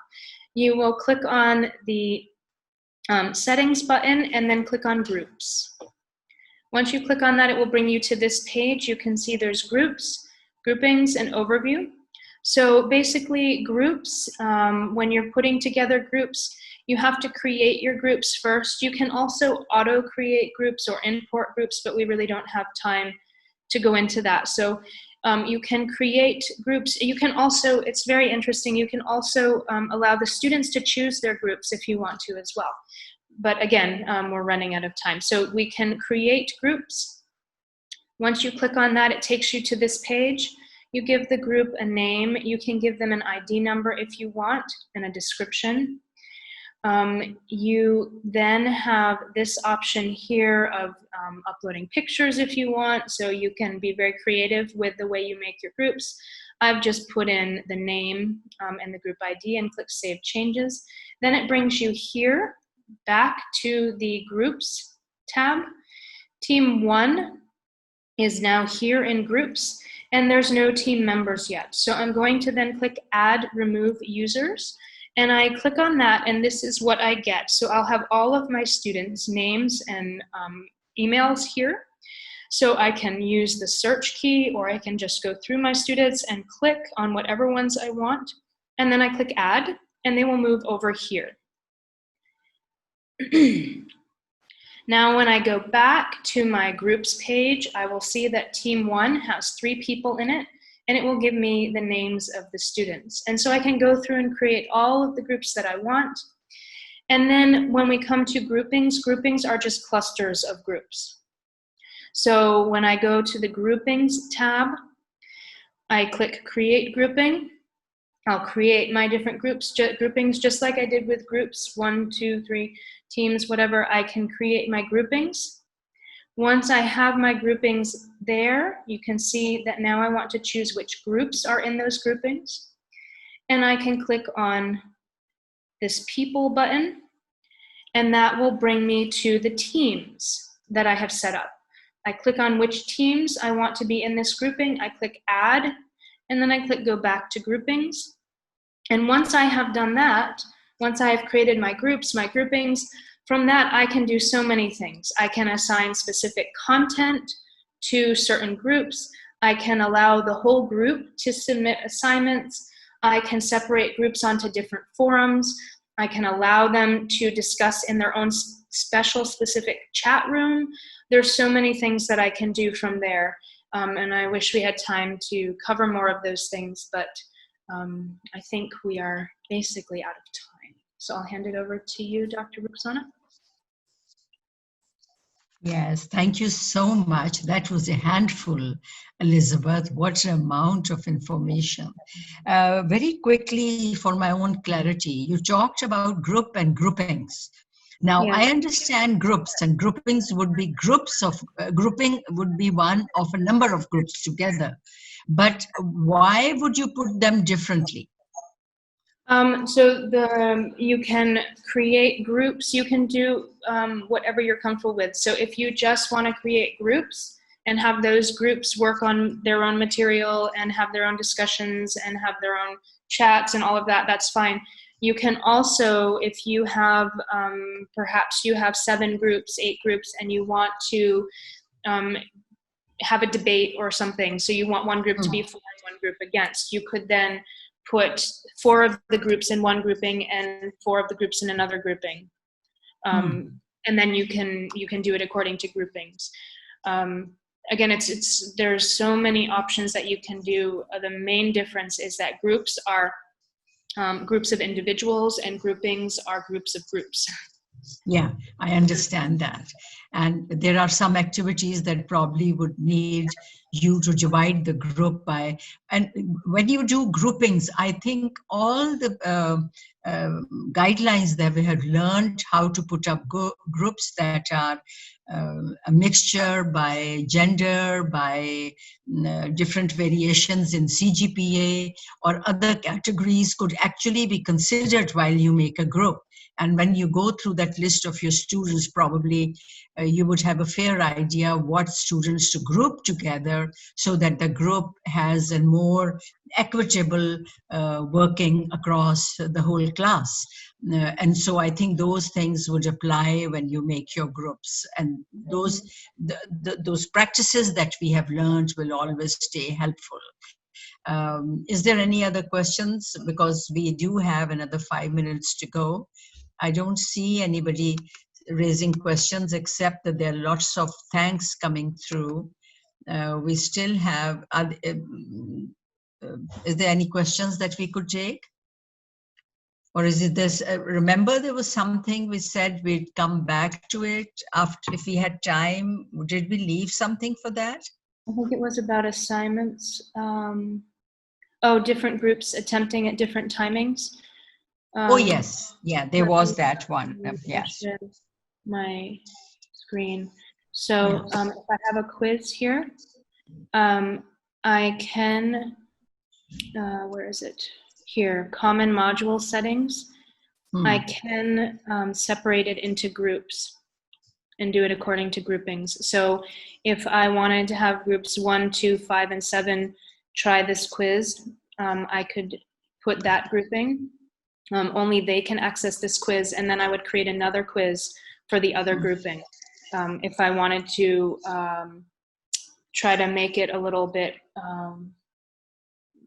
You will click on the settings button and then click on groups. Once you click on that, it will bring you to this page. You can see there's groups, groupings, and overview. So basically groups, when you're putting together groups, you have to create your groups first. You can also auto-create groups or import groups, but we really don't have time to go into that. So you can create groups. You can also, it's very interesting, you can also allow the students to choose their groups if you want to as well. But again, we're running out of time. So we can create groups. Once you click on that, it takes you to this page. You give the group a name. You can give them an ID number if you want and a description. You then have this option here of uploading pictures if you want, so you can be very creative with the way you make your groups. I've just put in the name and the group ID and click Save Changes. Then it brings you here back to the Groups tab. Team 1 is now here in Groups, and there's no team members yet. So I'm going to then click Add Remove Users. And I click on that, and this is what I get. So I'll have all of my students' names and emails here. So I can use the search key, or I can just go through my students and click on whatever ones I want. And then I click Add, and they will move over here. Now, when I go back to my groups page, I will see that Team 1 has 3 people in it, and it will give me the names of the students. And so I can go through and create all of the groups that I want. And then when we come to groupings, groupings are just clusters of groups. So when I go to the Groupings tab, I click Create Grouping. I'll create my different groupings just like I did with groups, 1, 2, 3, teams, whatever. I can create my groupings. Once I have my groupings there, you can see that now I want to choose which groups are in those groupings. And I can click on this People button, and that will bring me to the teams that I have set up. I click on which teams I want to be in this grouping. I click Add, and then I click Go Back to Groupings. And once I have done that, once I have created my groups, my groupings, from that, I can do so many things. I can assign specific content to certain groups. I can allow the whole group to submit assignments. I can separate groups onto different forums. I can allow them to discuss in their own special specific chat room. There's so many things that I can do from there. And I wish we had time to cover more of those things, but I think we are basically out of time. So I'll hand it over to you, Dr. Ruxana. Yes, thank you so much. That was a handful, Elizabeth. What an amount of information. Very quickly, for my own clarity, you talked about group and groupings. Now, Yeah. I understand groups, and groupings would be groups of, grouping would be one of a number of groups together. But why would you put them differently? So you can create groups. You can do whatever you're comfortable with. So if you just want to create groups and have those groups work on their own material and have their own discussions and have their own chats and all of that, that's fine. You can also, if you have, perhaps you have 7 groups, 8 groups, and you want to have a debate or something. So you want one group to be for and one group against. You could then put 4 of the groups in one grouping and 4 of the groups in another grouping. And then you can do it according to groupings. Again, there's so many options that you can do. The main difference is that groups are groups of individuals and groupings are groups of groups. Yeah, I understand that. And there are some activities that probably would need you to divide the group by. And when you do groupings, I think all the guidelines that we have learned how to put up groups that are a mixture by gender, by different variations in CGPA or other categories could actually be considered while you make a group. And when you go through that list of your students, probably you would have a fair idea what students to group together so that the group has a more equitable working across the whole class. And so I think those things would apply when you make your groups, and those practices that we have learned will always stay helpful. Is there any other questions? Because we do have another 5 minutes to go. I don't see anybody raising questions, except that there are lots of thanks coming through. We still have, is there any questions that we could take? Or is it this, remember there was something we said we'd come back to it after, if we had time. Did we leave something for that? I think it was about assignments. Different groups attempting at different timings. Oh, yes. Yeah, there was that one. Yes. My screen. So if I have a quiz here, I can, where is it? Here, common module settings. I can separate it into groups and do it according to groupings. So if I wanted to have groups 1, 2, 5, and 7 try this quiz, I could put that grouping. Only they can access this quiz, and then I would create another quiz for the other grouping. If I wanted to try to make it a little bit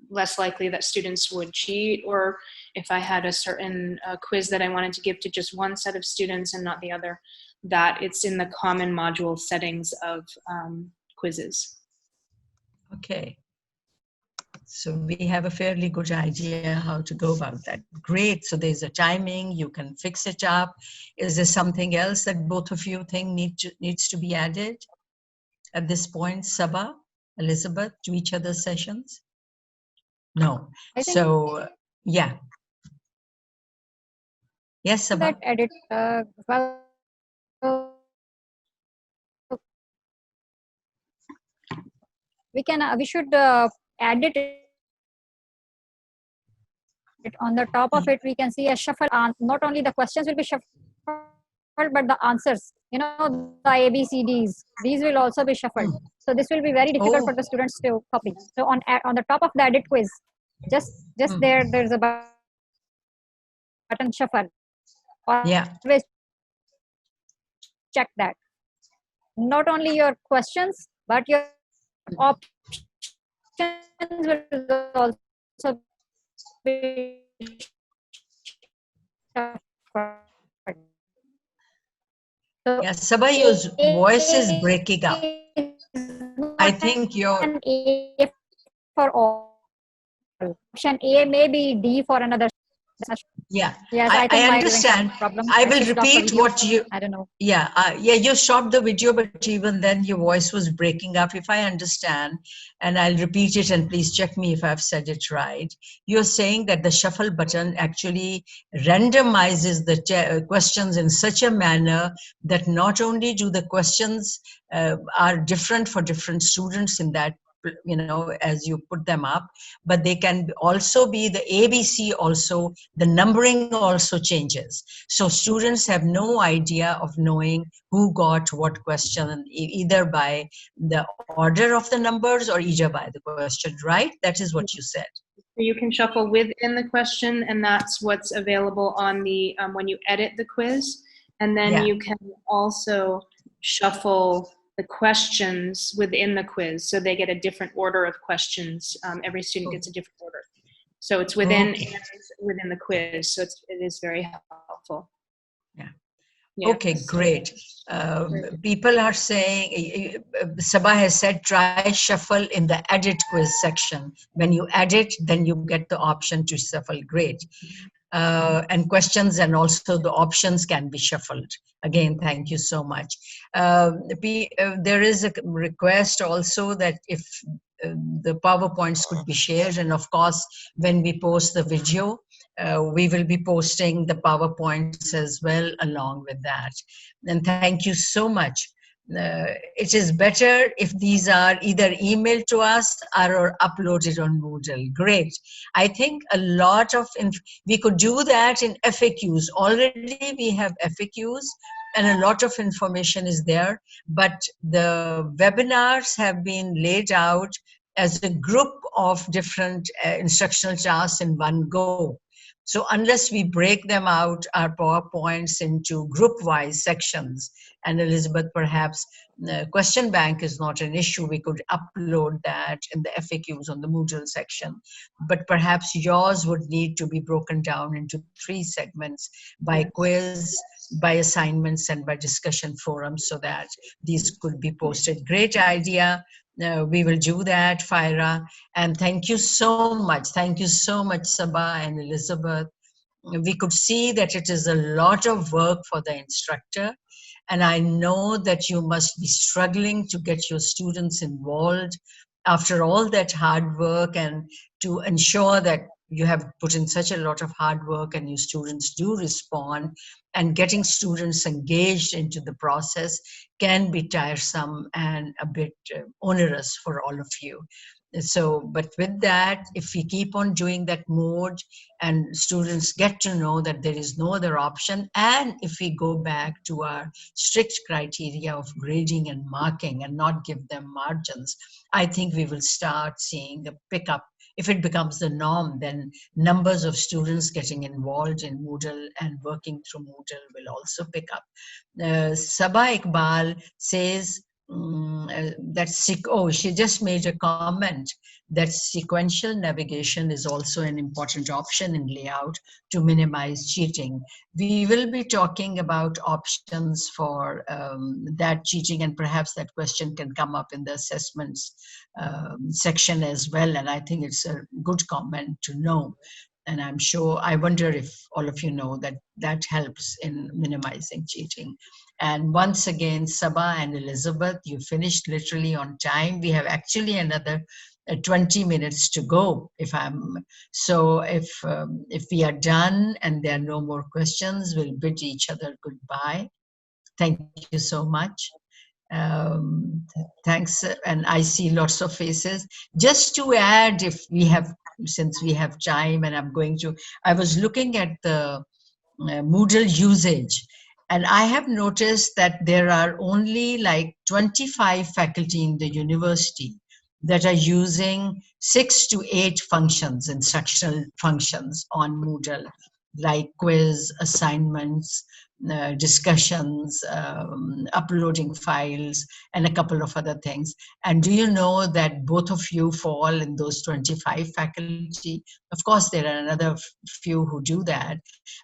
less likely that students would cheat, or if I had a certain quiz that I wanted to give to just one set of students and not the other, that it's in the common module settings of quizzes. Okay. So we have a fairly good idea how to go about that. Great. So there's a timing, you can fix it up. Is there something else that both of you think needs to be added at this point, Sabah, Elizabeth, to each other's sessions? No. So, yeah. Yes, Sabah. That edit, well, we should add it. On the top of it, we can see a shuffle. Not only the questions will be shuffled, but the answers, the ABCDs, these will also be shuffled. So this will be very difficult for the students to copy. So on the top of the edit quiz, just there's a button shuffle. Always check that. Not only your questions, but your options will also be shuffled. So yeah, Sabah, your voice is breaking up. I think your A for all. Option A may be D for another. Yeah, yes, I understand. I will repeat what you. I don't know. Yeah, you stopped the video, but even then your voice was breaking up. If I understand, and I'll repeat it, and please check me if I've said it right. You're saying that the shuffle button actually randomizes the questions in such a manner that not only do the questions are different for different students in that, as you put them up, but they can also be the ABC also, the numbering also changes. So students have no idea of knowing who got what question, either by the order of the numbers or either by the question, right? That is what you said. So you can shuffle within the question, and that's what's available on the, when you edit the quiz. And then you can also shuffle the questions within the quiz, so they get a different order of questions. Every student gets a different order, so it's within within the quiz. So it is very helpful. Yeah. Okay, great. People are saying, Sabah has said, try shuffle in the edit quiz section. When you edit, then you get the option to shuffle. Great. And questions and also the options can be shuffled. Again, thank you so much. There is a request also that if the PowerPoints could be shared, and of course, when we post the video, we will be posting the PowerPoints as well along with that. And thank you so much. It is better if these are either emailed to us or uploaded on Moodle. Great. I think a lot of, we could do that in FAQs. Already we have FAQs and a lot of information is there, but the webinars have been laid out as a group of different instructional tasks in one go. So unless we break them out, our PowerPoints into group-wise sections, and Elizabeth, perhaps the question bank is not an issue. We could upload that in the FAQs on the Moodle section. But perhaps yours would need to be broken down into 3 segments by Yes. quiz, by assignments, and by discussion forums so that these could be posted. Great idea. We will do that, Faira. And thank you so much. Thank you so much, Sabah and Elizabeth. We could see that it is a lot of work for the instructor. And I know that you must be struggling to get your students involved after all that hard work, and to ensure that you have put in such a lot of hard work and your students do respond, and getting students engaged into the process can be tiresome and a bit onerous for all of you. So, but with that, if we keep on doing that mode and students get to know that there is no other option, and if we go back to our strict criteria of grading and marking and not give them margins, I think we will start seeing a pickup. If it becomes the norm, then numbers of students getting involved in Moodle and working through Moodle will also pick up. Sabah Iqbal says, oh, she just made a comment that sequential navigation is also an important option in layout to minimize cheating. We will be talking about options for that cheating, and perhaps that question can come up in the assessments section as well. And I think it's a good comment to know. And I'm sure, I wonder if all of you know that that helps in minimizing cheating. And once again, Sabah and Elizabeth, you finished literally on time. We have actually another 20 minutes to go. If we are done and there are no more questions, we'll bid each other goodbye. Thank you so much. Thanks, and I see lots of faces. Just to add, since we have time, and I was looking at the Moodle usage, and I have noticed that there are only like 25 faculty in the university that are using 6 to 8 functions, instructional functions on Moodle, like quiz, assignments, discussions, uploading files, and a couple of other things. And do you know that both of you fall in those 25 faculty? Of course, there are another few who do that,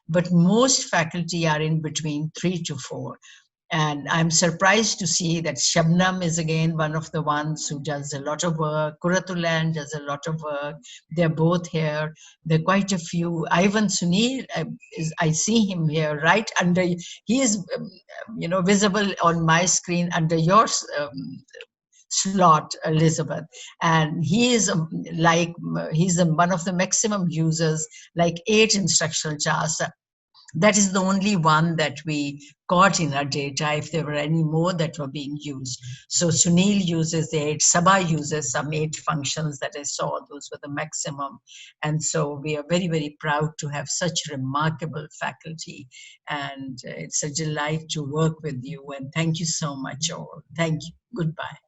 but most faculty are in between 3 to 4. And I'm surprised to see that Shabnam is again one of the ones who does a lot of work. Kuratulan does a lot of work. They're both here. There are quite a few. Ivan Sunil, I see him here right under, he is, visible on my screen under your slot, Elizabeth. And he is he's one of the maximum users, like 8 instructional charts. That is the only one that we caught in our data, if there were any more that were being used. So Sunil uses 8, Sabah uses some 8 functions that I saw, those were the maximum. And so we are very, very proud to have such remarkable faculty. And it's a delight to work with you. And thank you so much all. Thank you. Goodbye.